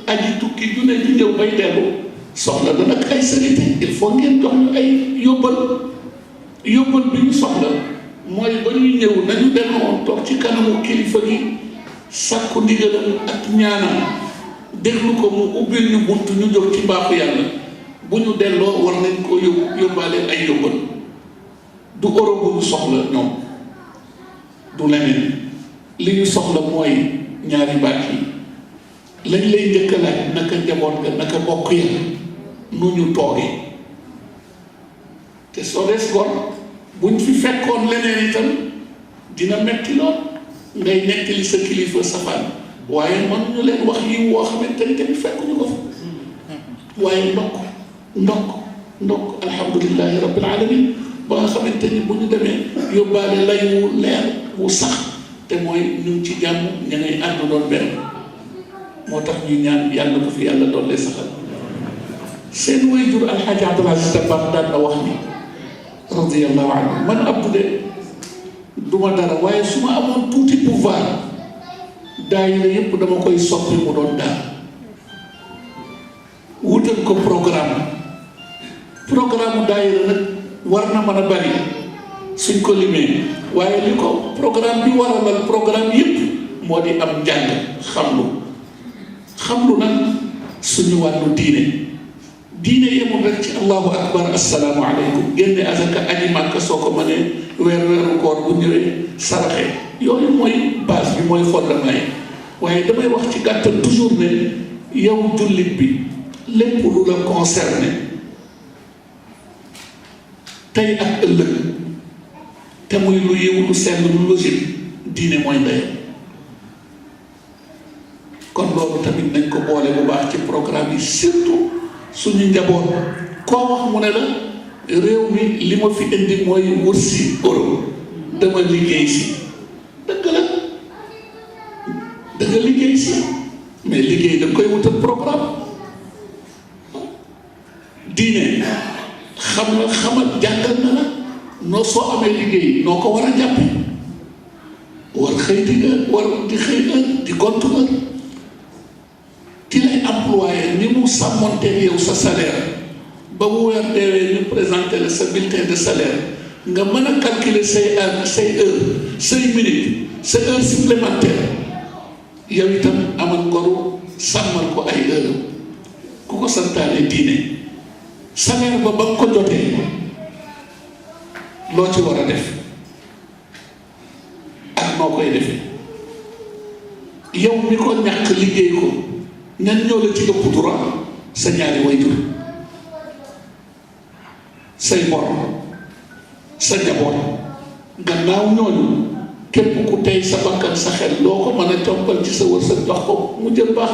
aji tukki ju ne ju ñëw bay dellu soxla na nag ay sërite il faut ngeen jox ñu ay yóbbal bi ñu soxla mooy ba ñuy ñëw nañu demoon toog ci kanamu kilifa gi sàkku ndigalam ak ñaanam déglu ko mu ubbil ñu bunt ñu jóg ci mbaaxu yàlla. bu ñu delloo war nañ koo yóbbaale ay yóbbal du euro bu ñu soxla ñoom du leneen li ñu soxla mooy ñaari baat yi lañ lay njëkk a laaj naka njaboot nga naka bokk ya nu ñu toogee. te soo des gor buñ fi fekkoon leneen itam dina metti lool ngay nettali sa kilifa safaan waaye man ñu leen wax yi woo xamante ni tamit fekkuñu ko fa. waaye ndokk alhamdulillahi rabbil alamin ba nga xamante ni bu ñu demee yóbbaale lay wu leer wu sax te mooy ñu ci jàmm ña ngay ànd doon benn. moo tax ñu ñaan yàlla ko fi yàlla doon lay saxal. seen waajur alxaaji Abdul Aziz Dabakh daan na wax ni radiyallahu anhu man Abdou de duma dara waaye su ma amoon tuuti pouvoir daayira yépp dama koy soppi mu doon daal wutal ko programme daayira nag war na mën a bari suñ ko limee waaye li ko programme bi waralal programme yépp moo di am njàng xamlu nag suñu wàllu diine diine yemul rek ci allahu akbar assalaamu aleykum génne azaka aji màkka soo ko mënee weeru koor bu ñëwee saraxe yooyu mooy base bi mooy fondement yi waaye damay wax ci gàttal toujours ne yow jullit bi lépp lu la concerné tey ak ëllëg te muy lu yiw lu sell lu logique diine mooy ndeyam kon loolu tamit nañ ko boole bu baax ci programme yi surtout suñu njaboot koo wax mu ne la réew mi li ma fi indi mooy wër si Europe dama liggéey si dëgg la da nga liggéey si mais liggéey da koy wutal programme diine xamal jàngal na la noo soo amee liggéey noo ko war a jàppe war xëy di war di xëy heure di gontu heure ki lay employé ni mu sàmmonteeg yow sa salaire ba mu weer deewee ñu présenté la sa bulletin de salaire nga mën a calculer say heure say minute sa heure supplémentaire yow itam amal ngoru sàmmal ko ay heure ku ko santaane diine salaire ba nga ko jotee loo ci war a def ak noo koy defee yow mi ko ñàkk liggéey ko ñan ñoo la ci ëpp droit sa ñaari waajur say bor sa njaboot gannaaw ñooñu képp ku tey sa bakkan sa xel loo ko mën a compal ci sa wërsëg jox ko mu jël baax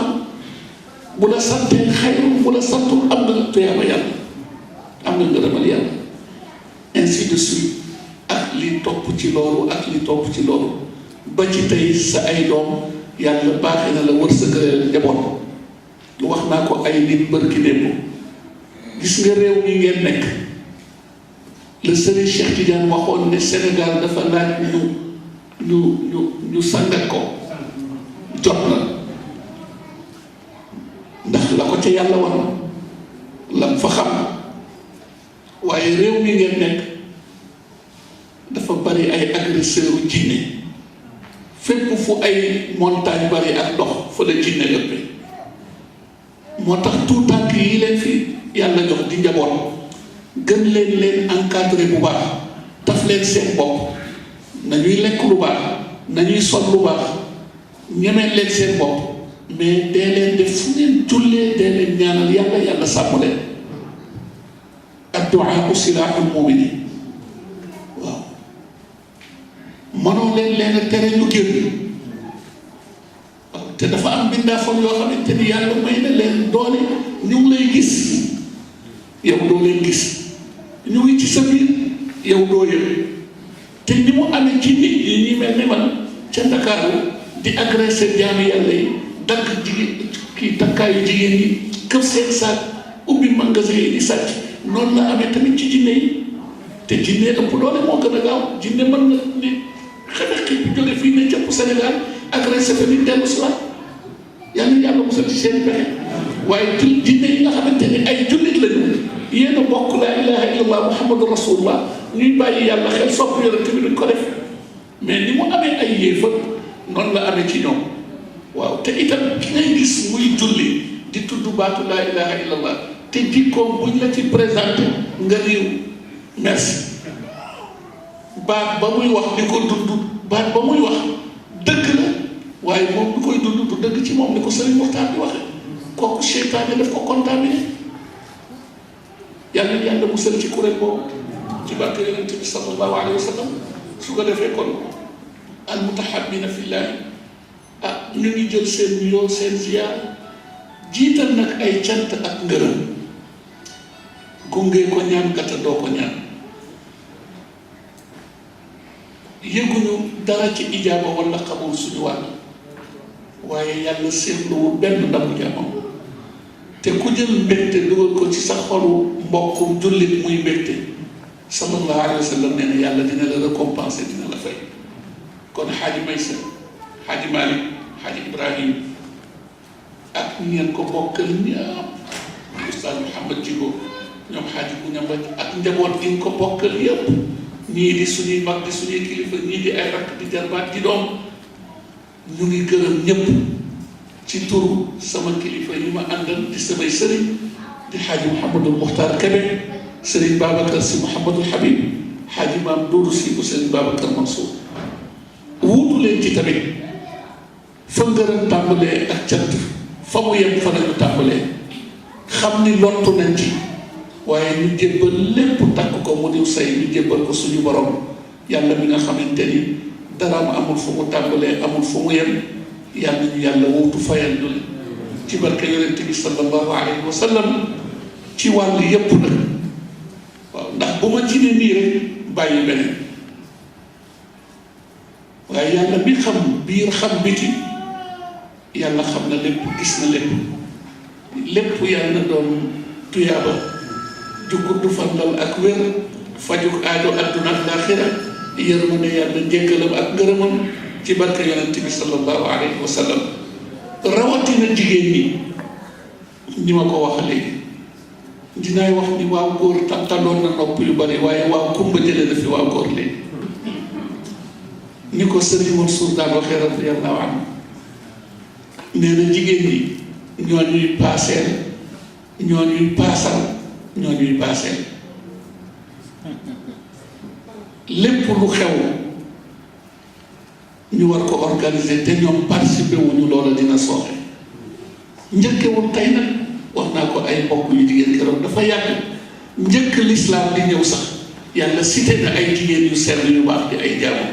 bu la santee xayru bu la santul am nga tuyaaba yàlla am nga ngërëmal yàlla ainsi de suite ak li topp ci loolu ak li topp ci loolu ba ci tey sa ay doom yàlla baaxee na la wërsëgal njaboot wax naa ko ay nit bërki démb gis nga réew mi ngeen nekk le Serigne Cheikh Tidiane waxoon ne Sénégal dafa laaj ñu sangat ko jot na ndax la ko ca yàlla war lam fa xam waaye réew mi ngeen nekk dafa bari ay agresseurs u jinne fépp fu ay montagne bari ak ndox fa la jinne ëppee moo tax tout tànk yi leen fi yàlla jox di njaboot gën leen encadré bu baax taf leen seen bopp nañuy lekk lu baax nañuy sol lu baax ñemeen leen seen bopp mais dee leen def fu ngeen jullee dee leen ñaanal yàlla sàmm leen addu'a silaahul mu'minin waaw mënoo leen a tere ñu génn te dafa am bindaafoon yoo xamante ni yàlla may na leen doole ñu ngi lay gis yow doo leen gis ñu ngi ci sa biir yow doo yëg te ni mu amee ci nit ñi ñi mel ne man ca Ndakaaru di agressé jaami yàlla yi dagg jigéen kii takkaayu jigéen yi këf seen saak ubbi magasin yi di sàcc noonu la amee tamit ci jinne yi te jinne ëpp doole moo gën a gaaw jinne mën na ni xebex bi jóge fii ne cëpp Sénégal agressé fa nit dellu si waat yàlla musal ci seen pexe waaye jinne yi nga xamante ni ay jullit lañu yéen a bokk laa ilaha illallah muhammadu rasulullah ñuy bàyyi yàlla xel sopp yonent bi duñ ko def mais ni mu amee ay yéefar noonu la amee ci ñoom waaw te itam ki ngay gis muy julli di tudd baatu laa ilaha illallah te jikkoom buñ la ci présenté nga riiw merci baat ba muy wax di ko dund baat ba muy wax dëgg la waaye moom du koy dund du dëgg ci moom ni ko Sëriñ Muxtaar bi waxe kooku seytaane daf ko contaminé yàlla musal ci kuréel boobu ci barke yonent bi sallallahu alayhi wa sallam su ko defee kon al mutahabbina fillahi ñu ngi jël seen nuyoo seen ziyaar jiital nag ay cant ak ngërëm gunge ko ñaan gata doo ko ñaan yëguñu dara ci ijaaba wala xamul suñu wàll waaye yàlla seetluwul benn ndamu jaamam te ku jël mbégte dugal ko ci sa xolu mbokku jullit muy mbégte sallallahu alayhi wa sallam nee na yàlla dina la récompenser dina la fay kon xaaji Maysa xaaji Malick xaaji Ibrahim ak ngeen ko bokkal ñëpp Oustaz Mouhamed Djigo ñoom xaaji bu ñambaj ak njaboot gi ko bokkal yëpp ñii di suñuy mag di suñuy kilifa ñii di ay rakk di jarbaat di doom ñu ngi gërëm ñëpp ci turu sama kilifa yi ma àndal di samay sëriñ di xaaji Mouhamadul Muxtaar Kebe Serigne Babacar si Mouhamadul Habib xaaji maam Doudou si bu Serigne Babacar Mansour wuutu leen ci tamit fa ngërëm tàmbalee ak cant fa mu yem fa nañu tàmbalee xam ni lottu nañ ci waaye ñu jébbal lépp takk ko mu diw say ñu jébbal ko suñu borom yàlla mi nga xamante ni daraam amul fu mu tàmbalee amul fu mu yem yàlla ñu yàlla wuutu fayal ñu leen ci barke yonent bi sallallahu alayhi wa sallam ci wàll yépp nag waaw ndax bu ma ci ne nii rek bàyyi beneen waaye yàlla mi xam biir xam biti yàlla xam na lépp gis na lépp yàlla na doon tuyaaba ju gudd fan lool ak wér fajuk aajo adduna ak laaxira yërmande yàlla njëkkalam ak ngërëmam ci barke yonent bi sallallahu alayhi wa sallam rawatina jigéen ñi ma ko wax léegi dinaay wax ni waaw góor tàntaloon na nopp yu bari waaye waaw kumba jële na fi waaw góor léegi ni ko Sëriñ Mansour daan waxee radiyallahu anhu nee na jigéen ñi ñoo ñuy paaseel ñoo ñuy paasal ñoo ñuy paaseel lépp lu xew ñu war ko organiser te ñoom participer wuñu loola dina sooxe njëkkewul tey nag wax naa ko ay mbokk yu jigéen keroog dafa yàgg njëkk lislaam di ñëw sax yàlla cité na ay jigéen yu sell yu baax di ay jaamu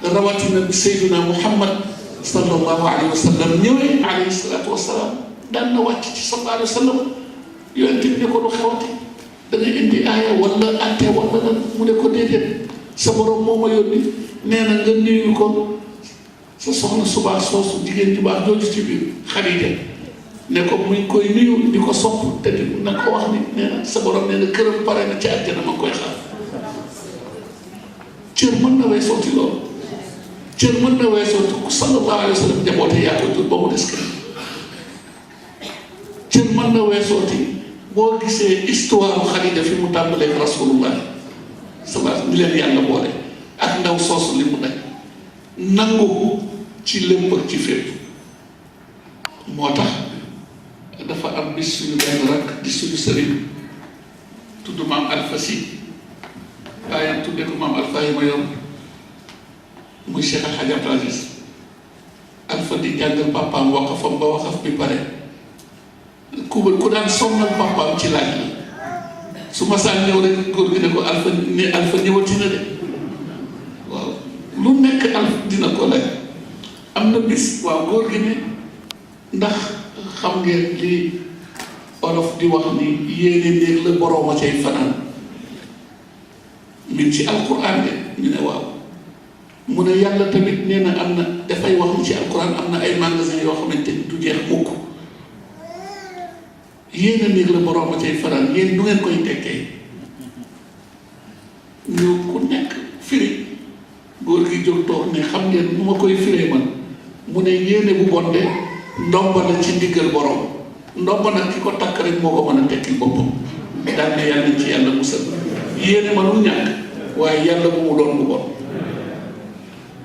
rawatina bi Seydina Muhammad sallallahu alayhi wa sallam ñëwee alayhi salaatu wa salaam daan na wàcc ci sallallahu alayhi wa sallam yonent bi ne ko lu xewati da ngay indi aaya wala atte wala lan mu ne ko déedéet sa borom moo ma yónni nee na nga nuyu ko sa soxna su baax soosu jigéen ju baax jooju ci biir Xadija ne ko muy koy nuyu di ko sopp te di na ko wax ni nee na sa borom nee na këram pare na ci àjjana ma koy xaar cër mën na weesooti loolu cër mën na weesooti ku sallallahu alayhi wa sallam njaboote yaa ko jur ba mu des kër cër mën na weesooti boo gisee histoire Xadija fi mu tàmbalee rasulullah sallallahu ni leen yàlla boole ak ndaw soosu li mu daj nangu ci lépp ak ci fépp moo tax dafa am bis suñu benn rakk di suñu sëriñ tudd maam Alpha Si baayam tuddee ko maam Alpha yi ma yor muy Cheikh Al Hadj Abdou Aziz Alpha di jàngal papaam waqafam ba waqaf bi pare ku daan sonnal papaam ci laaj la su ma saan ñëw rek góor gi ne ko Alpha ñëwati na de waaw lu nekk Alpha dina ko laaj am na bis waaw góor gi ne ndax xam ngeen li olof di wax ni yéene néeg la boroom a cay fanaan min ci alquran de ñu ne waaw mu ne yàlla tamit nee na am na dafay wax ni ci alquran am na ay magasin yoo xamante ni du jeex mukk yéene néeg la boroom a cay fanaan yéen du ngeen koy tekkee ñu ku nekk firi góor gi jóg toog ne xam ngeen nu ma koy firee man mu ne yéene bu bon de ndomba la ci ndiggal borom ndomba nag ki ko takk rek moo ko mën a tekki boppam daal ne yàlla ci yàlla musal yéene manul ñàkk waaye yàlla bu mu doon bu bon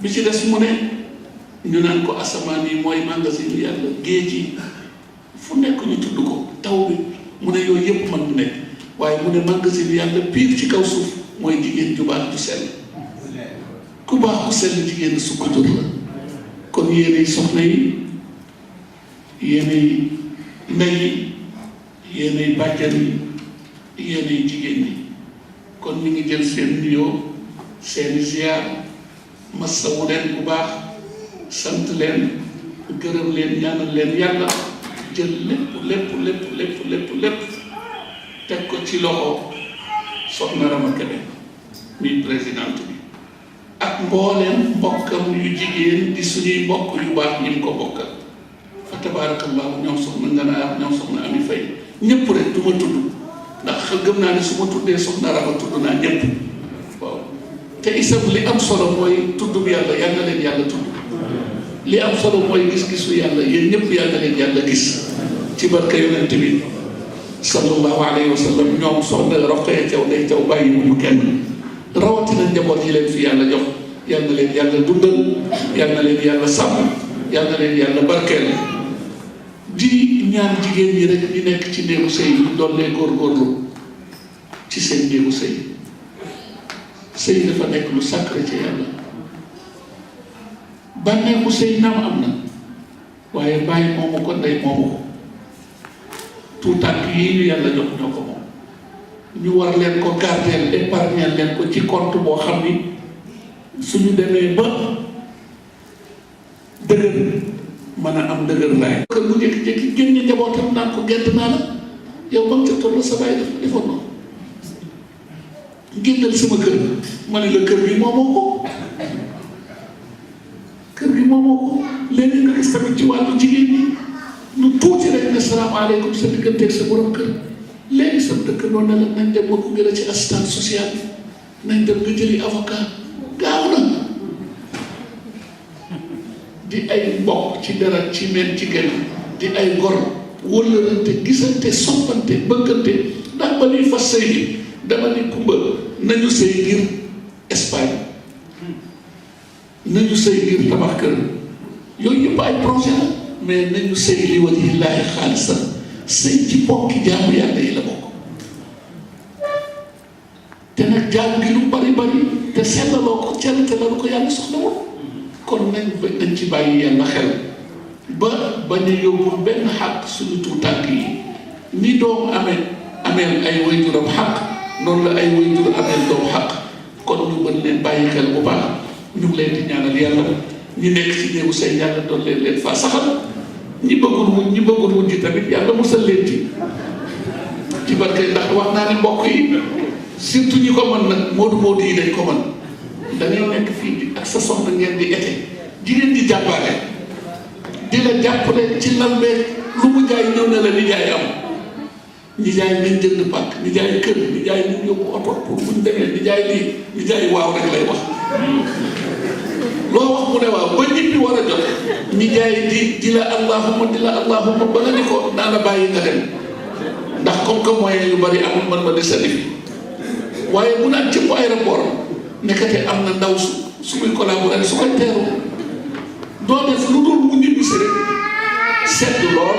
bi ci des mu ne ñu naan ko asamaan yi mooy magasin yu yàlla géej yi fu nekk ñu tudd ko taw bi mu ne yooyu yëpp mën nekk waaye mu ne magasin yu yàlla piir ci kaw suuf mooy jigéen ju baax ju sell ku baax ku sell jigéen su ko jur la kon yéenay soxna yi yéenay ndey yi yéenay bàjjan yi yéenay jigéen ñi kon ñu ngi jël seen nuyoo seeni ziar masawu leen bu baax sant leen gërëm leen ñaanal leen yàlla jël lépp teg ko ci loxo soxna Rama Kebe mi présidente bi ak mbooleem mbokkam yu jigéen di suñuy mbokk yu baax ñi ko bokkal fa tabarakallahu ñoom soxna Ngana ñoom soxna Ami Fay ñëpp rek du ma tudd ndax gëm naa ne su ma tuddee soxna Rama tudd naa ñëpp waaw te isam li am solo mooy tudd bi yàlla yal na leen yàlla tudd li am solo mooy gis-gisu yàlla yéen ñëpp yal na leen yàlla gis ci barke yonent bi sallallahu alayhi wa sallam ñoom soxna Rokhaya Thiaw day Thiaw bàyyi wu ñu kenn rawatina njaboot yi leen fi yàlla jox yal na leen yàlla dundal yal na leen yàlla sàmm yal na leen yàlla barkeel di ñaan jigéen ñi rek ñi nekk ci néegu sëy yi doon lee góorgóorlu ci seen néegu sëy sëy dafa nekk lu sacré ci yàlla bànneexu sëy naam am na waaye bàyyi moomu ko ndey moomu ko tout tànk yi ñu yàlla jox ñoo ko moom ñu war leen ko gardeel épargnel leen ko ci compte boo xam ni suñu demee ba dëgër mën a am dëgër laay kër bu jékki-jékki génne njabootam naan ko gedd naa la yow ba mu ca toll sa bàyyi dafa defoon noonu génnal sama kër ma ne la kër gi moomoo ko kër gi moomoo ko léegi nga gis tamit ci wàllu jigéen ñi lu tuuti rek ne salaamaaleykum sa digganteeg sa borom kër léegi sam dëkk noonu ne la nañ dem ba ko gën a ci assistance sociale bi nañ dem nga jëli avocat gaaw na di ay mbokk ci dara ci meen ci genn di ay gor wëllërante gisante soppante bëggante ndax ba ñuy fas sëy bi dama ni kumba nañu sëy ngir Espagne nañu sëy ngir tabax kër yooyu yëpp ay projet la mais nañu sëy li wajhillaahi xaalisan sëy ci bokki jaamu yàlla yi la bokk te nag jaamu gi lu bari bari te sellaloo ko cell te la ko yàlla soxlawul kon nañ ci bàyyi yàlla xel ba bañ a yóbbul benn xàq suñu tuut tànk yi ni doom ameel ay waajuram xàq noonu la ay waajur ameel doom xàq kon ñu mën leen bàyyi xel bu baax ñu ngi leen di ñaanal yàlla ñi nekk ci néegu say yàlla doon leen faa saxal ñi bëggul wuñ ci tamit yàlla musal leen ci barke ndax wax naa ne mbokk yi surtout ñi ko mën nag moodu yi dañ ko mën dangay nekk fii ak sa soxna ngeen di été jigéen di jàppale di la jàppale ci lal beeg lu mu jaay ñëw ne la nijaay am nijaay nañ jënd pàkk nijaay kër nijaay nañ yóbbu oto pour buñ demee nijaay lii nijaay waaw rek lay wax loo wax mu ne waaw ba ñibbi war a jot nijaay di la allahuma ba nga ni ko naa la bàyyi nga dem ndax comme que moyen yu bari amul man ma desandi fi waaye bu naan ci aéroport nekkate am na ndaw su muy collaborer su koy teeru doo def lu dul mu ñibbi si rek sedd lool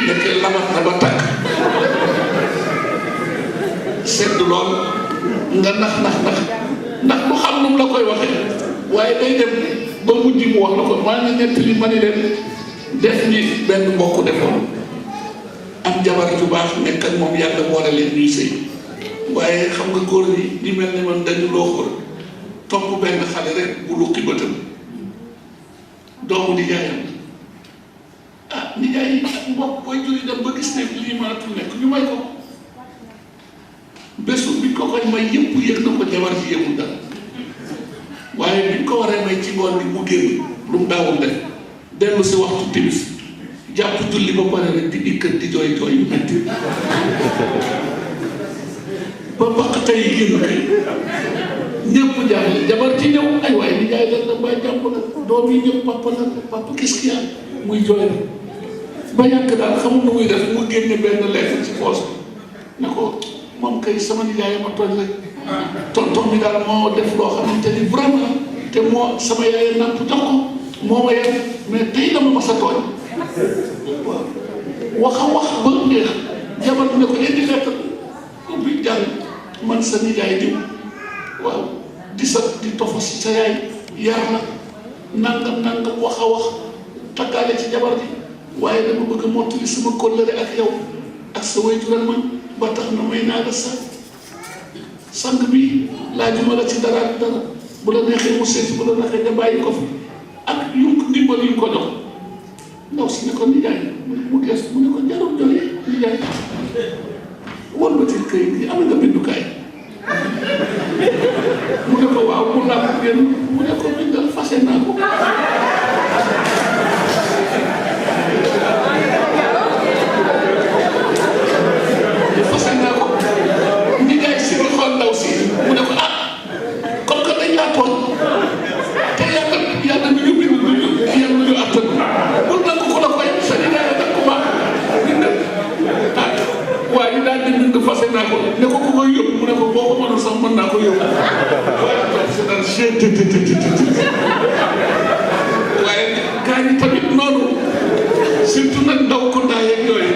nekk lamat na ba takk sedd lool nga nax ndax lu xam nu mu la koy waxee waaye day dem ba mujj mu wax la ko maa ngi nett li ma ni leen def ni benn mbokk defoon am jabar ju baax nekk ak moom yàlla boole leen ñuy sëy waaye xam nga góor ñi mel ni man dañu loo xool topp benn xale rek bu lukki bëtam doomu nijaayam nijaay yi ak mbokk koy juri dem ba gis ne lii mënatul nekk ñu may ko bésu biñ ko koy may yëpp yëg na ko jabar ji yëgul dara waaye biñ ko waree may ci ngoon bi mu génn lu mu daawul def dellu si waxtu timis jàpp julli ba pare rek di ikkat di jooy yu metti ba baq tey génn kay ñëpp jaaxle jabar ci ñëw ay waaye ni jaay leen na mbay jàpp na doom yi ñëw papa qu'est-ce qu'il y a muy jooy ba yàgg daal xamul nu muy def mu génne benn lettre ci poos ne ko moom kay sama nijaay ma tooñ rek tonton mi daal moo def loo xamante ni vraiment te moo sama yaay nàmp jox ko moo ma yar mais tey la ma mas a tooñ waaw wax ba neex jabar ne ko indi lettre ubbi jàng man sa nijaay diw waaw di tofa si sa yaay yar na nangam wax taggaale ci jabar ji waaye dama bëgg a mottali sama kóllëre ak yow ak sa wayjural man ba tax na may naa la sang bi laajuma la ci dara bu la neexee mu seeti bu la neexee nga bàyyi ko fi ak ndimbal yu ko jox ndaw si ne ko nijaay mu gees mu ne ko jarul jooy nijaay won ba ci këyit gi am nga bindukaay mu ne ko waaw mu laa ko génn mu ne ko bindal fase naa ko fase naa ko nijaay si nga xool ndaw si mu ne ko comme que dañ laa tooñ te yàlla mi ñu bind yàlla ñu attan bul nangu ko la koy sa nijaay la ko baax bindal waaye daal di bind fase naa ko ne ko koy yóbbu mu ne ko boo ko mënoon sax mën naa ko yóbbu waaye gaa ñi tamit noonu surtout nag ndaw ko ndaa yeeg yooyu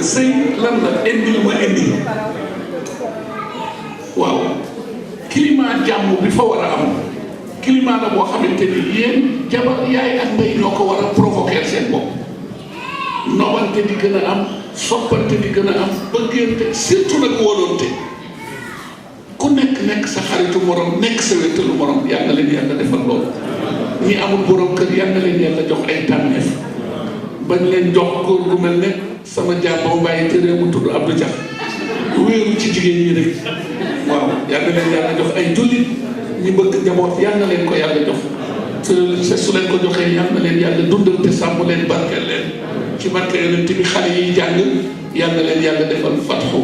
sëy lan la indil ma indi waaw climat jàmm bi fa war a am climat la boo xamante ni yéen jabar yaay ak ndey ñoo ko war a provoquer seen bopp nobante di gën a am soppante di gën a am bëggante surtout nag wóolonte ku nekk sa xaritu morom nekk sa wéttalu morom yàlla leen yàlla defal loolu ñi amul borom kër yàlla leen yàlla jox ay tànneef bañ leen jox góor gu mel ne sama jàmm bàyyi te réew mu tudd Abdou Dia wéeru ci jigéen ñi rek waaw yàlla leen yàlla jox ay jullit ñi bëgg njaboot yàlla leen ko yàlla jox su leen ko joxee yàlla leen yàlla dundal te sàmm leen barkeel leen ci barke yonent bi xale yi jàng yàlla leen yàlla defal fatxu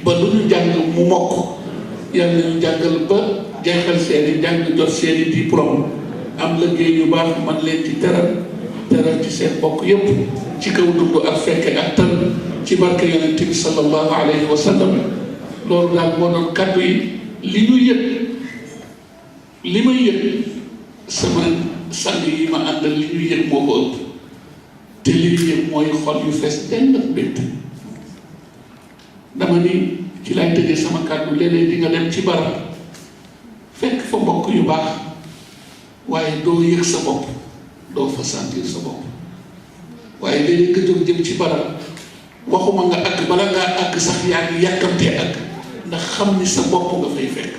ba lu ñu jàng mu mokk yàlla ñu jàngal ba jeexal seeni jàng jot seeni diplôme am liggéey yu baax man leen ci teral ci seen bokk yépp ci kaw dund ak fekke ak tal ci barke yonent bi sallallahu alayhi wa sallam loolu daal moo doon kaddu yi li ñu yëg li may yëg sama sang yi ma àndal li ñu yëg moo ko ëpp te li ñu yëg mooy xol yu fees dell ak bett dama ni ci laay tëjee sama kàddu léeg-léeg di nga dem ci barab fekk fa mbokk yu baax waaye doo yëg sa bopp doo fa sentir sa bopp waaye léeg-léeg nga jóg jëm ci barab waxuma nga àgg bala ngaa àgg sax yaa ngi yàkkamtee àgg ndax xam ni sa bopp nga fay fekk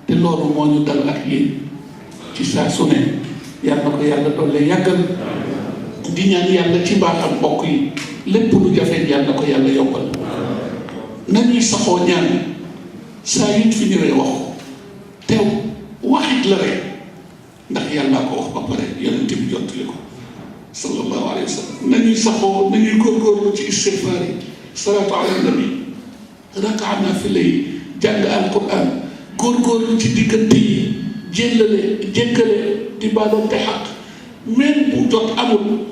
te loolu moo ñu dal ak yéen ci saa su ne yàlla na ko yàlla doole yàggal di ñaan yàlla ci mbaaxam mbokk yi lépp lu jafee yàlla na ko yàlla yombal nañuy saxoo ñaan saa yuñ fi ñëwee wax ko teew waxit la rek ndax yàllaa ko wax ba pare yonent bi jottali ko sallallahu alayhi wa sallam nañuy saxoo nañuy góorgóorlu ci istigfaar yi salaatu ala nabi rakaa naafila yi jàng alquran góorgóorlu ci diggante yi jéggale di baalonte xaq même bu jot amul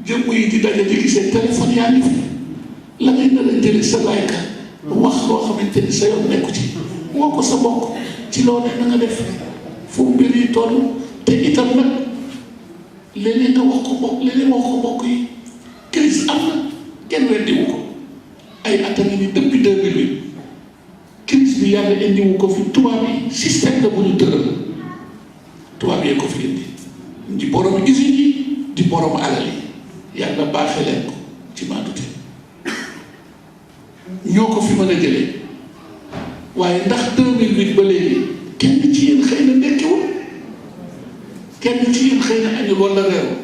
jëmm yi di daje di gisee téléphone yaa ngi fi la ngay nar a jële sa layka wax loo xamante ni sa yoon nekku ci woo ko sa bokk ci loolu na nga def fu mbir yi toll te itam nag léeg-léeg nga wax ko bokk léeg-léeg wax ko bokk yi crise am na kenn weddiwu ko ay atami ni depuis 2008 crise bi yàlla indiwu ko fi tubaab yi système la bu ñu tëral tubaab yee ko fi indi di borom usine yi di borom alal yi yàlla baaxe leen ko ci maandute ñoo ko fi mën a jëlee waaye ndax 2008 ba léegi kenn ci yéen xëy na ndekkiwul kenn ci yéen xëy na añul wala reeru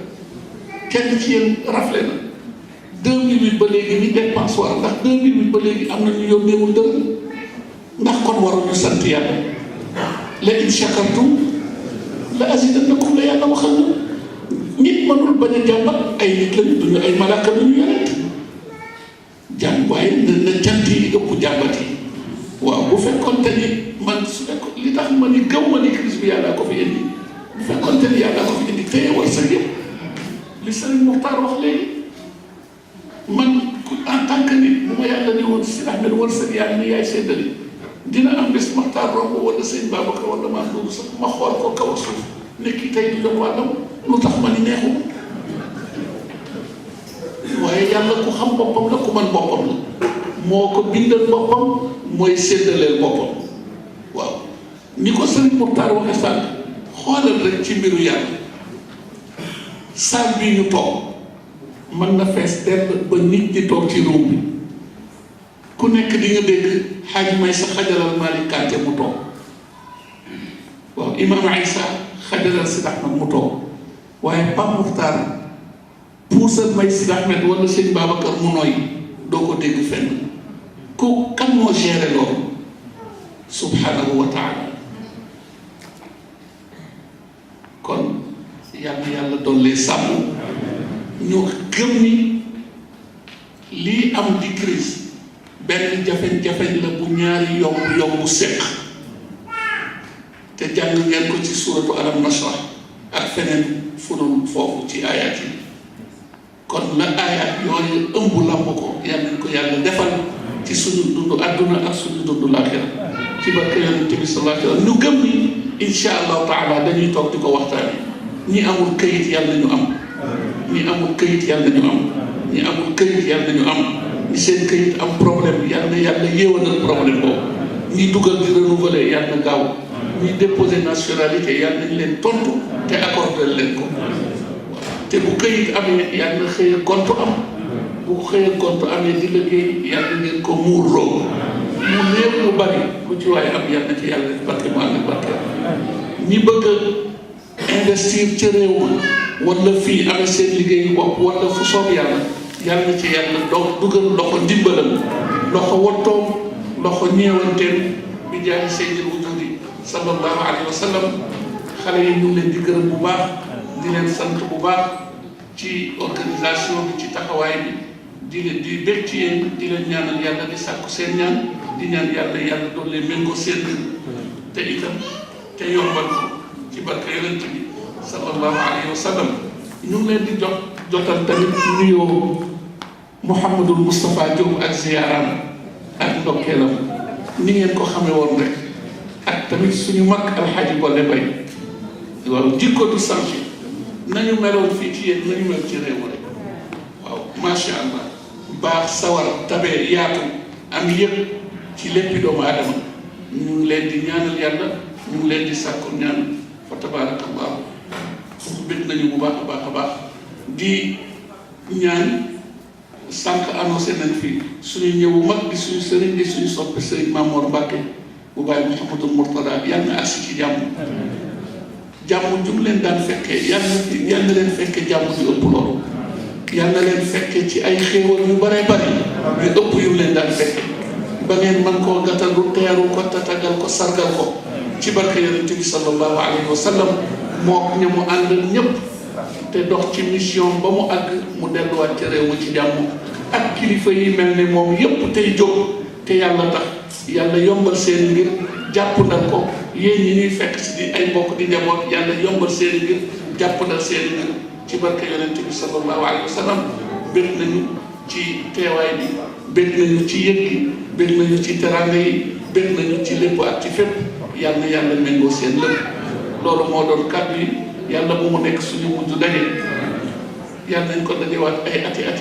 kenn ci yéen rafle na 2008 ba léegi ni dépense war ndax 2008 ba léegi am na ñu yónneewul dërëm ndax kon waroon ñu sant yàlla la in shakartum la azidannakum la yàlla waxal na nit mënul bañ a jàmbat ay nit lañu duñu ay malaaka lañu yonent jàmm waaye na cant yi ëpp jàmbat yi waaw bu fekkoon te ni man su fekkoon li tax ma ni gëw ma ni crise bi yàlla ko fi indi bu fekkoon te ni yàlla ko fi indi téye wërsëg yëpp li Sëriñ Muxtaar wax léegi man en tant que nit bu ma yàlla ni woon si Ahmed wërsëg yàlla ni yaay séddali dina am bés Muxtaar romb wala sëñ Babacar wala maa dugg sax ma xool ko kaw a suuf nekki tey di jot wàllam lu tax ma ni neexu waaye yàlla ku xam boppam la ku man boppam la moo ko bindal boppam mooy séddaleel boppam waaw ni ko Sëriñ Muxtaar waxe sànq xoolal rek ci mbiru yàlla saal bi ñu toog mën na fees dell ba nit ñi toog ci ruum bi ku nekk di nga dégg xaaj may sa xajalal Malick Kanté mu toog waaw Imam Aïssa xajalal Sidi Ahmed mu toog waaye Pape Muxtaar puusal may Sidi Ahmed wala sëñ Babacar mu nooy doo ko dégg fenn ku kan moo géré loolu subhanahu wa taala kon yàlla dollee sàmm ñu gëm ni lii am di crise benn jafe-jafe la bu ñaari yomb seq te jàng ngeen ko ci suratu alam nashrah ak feneen fu dul foofu ci ayat yi kon la ayat yooyu ëmb lamb ko yal nañ ko yàlla defal ci suñu dund àdduna ak suñu dund laaxira ci barke yonent bi sallallahu alayhi wa sallam ñu gëm ni insha allahu taala dañuy toog di ko waxtaane ñi amul këyit yàlla ñu am ñi amul këyit yàlla ñu am ñi amul këyit yàlla nañu am ñi seen këyit am problème yàlla na yàlla yéewanal problème boobu ñi dugal di renouveler yàlla na gaaw ñi déposer nationalité yàlla nañ leen tontu te accordé leen ko te bu këyit amee yàlla na xëy a gontu am bu xëy a gontu amee di liggéey yàlla ngeen ko muurloo mu néew mu bari lu ci waaye am yàlla na ci yàlla def barke mu ànd ak barke ñi bëgg a investir ci réew ma wala fii amee seen liggéeyu bopp wala fu soob yàlla yàlla na ci yàlla dugal loxo ndimbalam loxo wottoom loxo ñeewanteem bi jaay sayyidil wujudi sallallahu alayhi wa sallam xale yi ñu ngi leen di gërëm bu baax di leen sant bu baax ci organisation bi ci taxawaay bi di leen di bég ci yéen di leen ñaanal yàlla di sàkku seen ñaan di ñaan yàlla doon leen méngoo seen mbir te itam te yombal ko ci barke yonent bi sallallahu alayhi wa sallam ñu ngi leen di jotal tamit nuyoo Mouhamadul Moustapha Diop ak ziyaaram ak ndokkeelam ni ngeen ko xamee woon rek ak tamit suñu mag Alxaaji Bolle Bay waaw jikko du sangi nañu meloon fii ci yéen nañu mel ci réew rek waaw macha allah baax sawar tabee yaatu am yëpp ci léppi doomu aadama ñu ngi leen di ñaanal yàlla ñu ngi leen di sàkku ñaan fa tabarakallahu bëgg nañu bu baax a baax a baax di ñaan sànq annoncé nañ fi suñu ñëwu mag di suñu sëriñ di suñu soppe sëriñ Mamour Mbacke bu bàyyi Mouhamadou Mourtada yàlla na agsi ci jàmm jàmm ju mu leen daan fekkee yàlla na leen fekkee jàmm ju ëpp loolu yàlla na leen fekkee ci ay xéewal yu bare bari yu ëpp yu leen daan fekkee ba ngeen mën koo gàttandu teeru ko tatagal ko sargal ko ci barke yonent bi sallallahu alayhi wa sallam moo ña mu àndal ñëpp te dox ci mission ba mu àgg mu delluwaat ci réew mi ci jàmm ak kilifa yi mel ne moom yëpp tey jóg te yàlla tax yàlla yombal seen mbir jàppandal ko yéen ñi ñuy fekk si di ay mbokk di njaboot yàlla yombal seen mbir jàppandal seen mbir ci barke yonent bi sallallahu alayhi wa sallam bég nañu ci teewaay bi bég nañu ci yëg gi bég nañu ci teraanga yi bég nañu ci lépp ak ci fépp yàlla na yàlla méngoo seen lépp loolu moo doon kàddu yi yàlla bu mu nekk suñu mujj daje yàlla nañ ko dajewaat ay ati at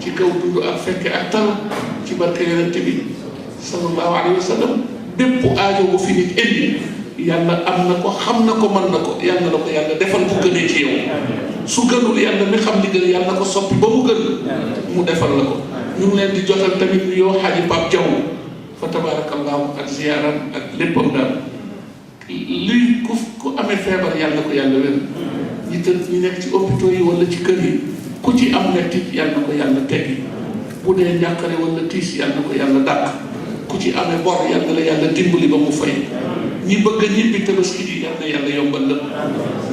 ci kaw dund ak fekke ak tal ci barke yonent bi sallallahu alayhi wa sallam bépp aajo bu fi nit indi yàlla am na ko xam na ko mën na ko yàlla la ko yàlla defal bu gënee ci yow su gënul yàlla mi xam li gën yàlla na ko soppi ba mu gën mu defal la ko ñu ngi leen di jotal tamit ñu yoo xaaji Pape Diaw fa tabarakallahu ak ziyaaram ak léppam daal lii ku amee feebar yàlla ko yàlla wér ñi tëdd ñi nekk ci hôpitaux yi wala ci kër yi ku ci am mettit yàlla ko yàlla teggi bu dee njàqare wala tiis yàlla ko yàlla dàq ku ci amee bor yàlla la yàlla dimbali ba mu fay ñi bëgg a ñibbi tabaski ji yàlla yàlla yombal la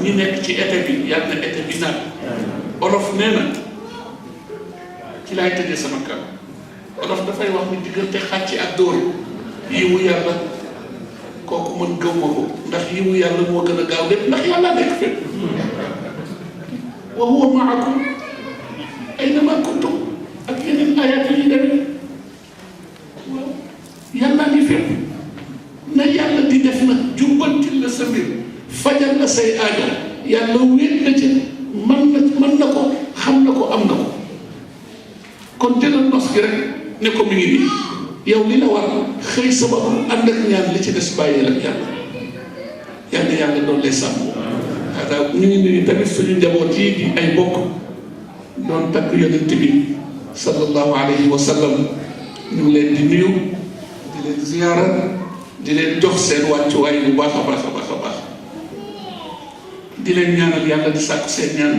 ñi nekk ci été bi yàlla été bi nag olof nee na ci laay tëjee sama kàddu olof dafay wax ni diggante xàcc ak dóor yiwu yàlla kooku mën gëw ma ko ndax yiwu yàlla moo gën a gaaw lépp ndax yàlla nekk fépp wa huwa maakum aynama kuntum ak yeneen ayat yi demee waaw yàlla ngi fépp na yàlla di def nag jubbantil la sa mbir fajal la say aajo yàlla wéet na ci mën na ko xam na ko am na ko kon jëlal nos gi rek ne ko mi ngi nii yow li la war xëy sabab ànd ak ñaan li ci des bàyyi ak yàlla yàlla doon lay sàmm xanaa ñu ngi nuyu tamit suñu njaboot yi di ay bokk doon takk yonent bi sallallahu alayhi wa sallam ñu ngi leen di nuyu di leen ziyaara di leen jox seen wàccuwaay bu baax a baax a baax a baax di leen ñaanal yàlla di sàkku seen ñaan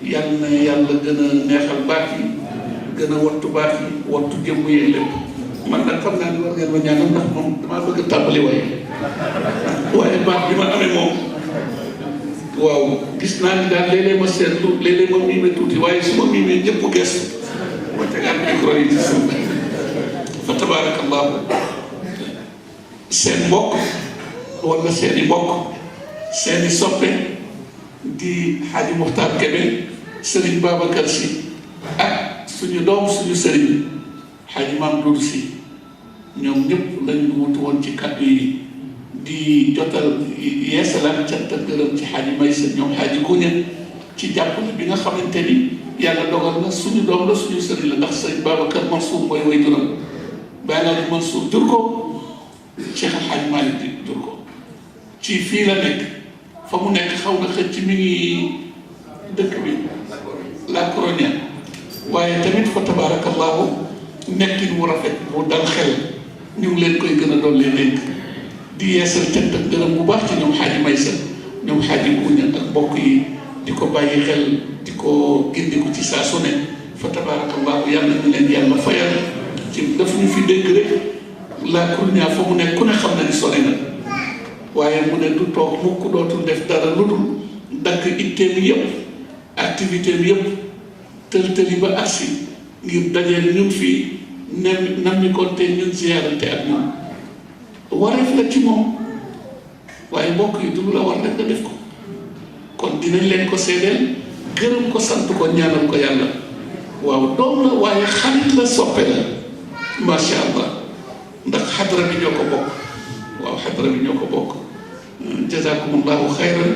yàlla na yàlla gën a neexal baat yi gën a wattu baat yi wattu jëmm yi lépp man nag xam naa ni war ngeen ma ñaanal ndax moom damaa bëgg a tàmbali waaye baat bi ma amee moom waaw gis naa ni daal léeg-léeg ma seetlu léeg-léeg ma miime tuuti waaye su ma miimee ñëpp gees ma tegaat micro yi ci suuf fa tabarakallahu seen mbokk wala seeni mbokk seeni soppe di Xaaji Muxtaar Kebe Sëriñ Babacar Si ak suñu doom suñu sëriñ Xaaji Maam Dudu Si ñoom ñëpp lañu wutu woon ci kàddu yi di jotal yeesalaat cant ak gërëm ci Xaaji Maysa ñoom Xaaji Kuña ci jàppale bi nga xamante ni yàlla dogal na suñu doom la suñu sëriñ la ndax sëriñ Babacar Mansour mooy way juram Baye Alaaji Mansour jur ko Cheikh El Hadj Malick jur ko ci fii la nekk fa mu nekk xaw na xëcc mi ngi dëkk bi la Coronia waaye tamit fa tabarakallahu nekkin mu rafet mu dal xel ñu ngi leen koy gën a dolli dénk di yeesal cant ak gërëm bu baax ci ñoom xaaji Maysa ñoom xaaji Buña ak mbokk yi di ko bàyyi xel di ko gindiku ci saa su ne fa tabarakallahu yàlla ñu leen yàlla fayal ci daf ñu fi dégg rek la Coronia fa mu nekk ku ne xam na ni sori na waaye mu ne du toog mukk dootul def dara lu dul dakk itteem yëpp activité bi yëpp tël-tëli ba agsi ngir dajeel ñun fii nam ñu konte ñun ziyaarante ak ñun wareef la ci moom waaye mbokk yi du la war rek nga def ko kon dinañ leen ko seedeel gërëm ko sant ko ñaanal ko yàlla waaw doom la waaye xarit la soppe la masha allah ndax xadra bi ñoo ko bokk waaw xadra bi ñoo ko bokk jazakumullahu xayran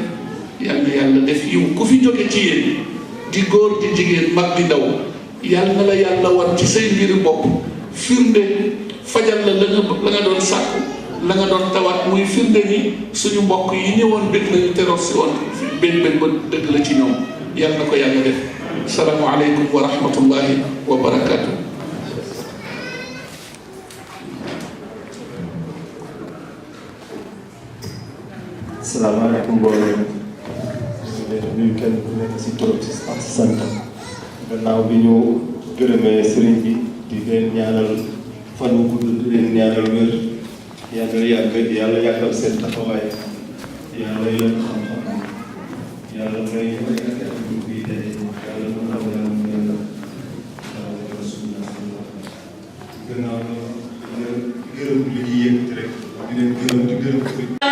yal na yàlla def yiw ku fi jóge ci yéen di góor di jigéen mag di ndaw yàlla na la yàlla war ci say mbiri bopp firnde fajal la nga doon sàkku la nga doon tawaat muy firnde ni suñu mbokk yi ñëwoon bëgg nañu teroor si woon bëgg ba dëgg la ci ñoom yàlla na ko yàlla def salaamu aleykum wa rahmatullahi wa barakaatu. salaamaaleykum mbooloo mi nuyu kenn ku nekk si turam si ak si sant gannaaw bi ñu gërëmee sëriñ bi di leen ñaanal fan wu gudd di leen ñaanal wér yàlla yàggal seen taxawaay yàlla yokk xam-xam yàlla may bi tey yàlla mu xam yàlla mu yàlla rasulullah gannaaw na gërëm li ñuy yëkkati rek di leen gërëm di gërëm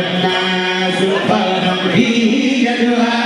الناس فرحا به جدها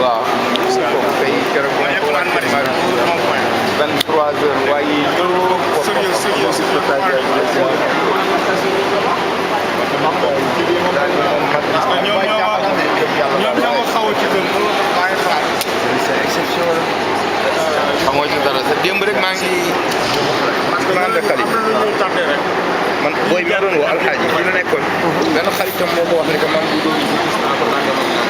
waaw kooku kay keroog bi ko laaj 23 heures waaye xamoo ci dara sa démb rek maa ngi ànd ak Kali man booy mi doon woo alxaaji fi la nekkoon benn xaritam moo ko wax ne que man du gis naa ko nangam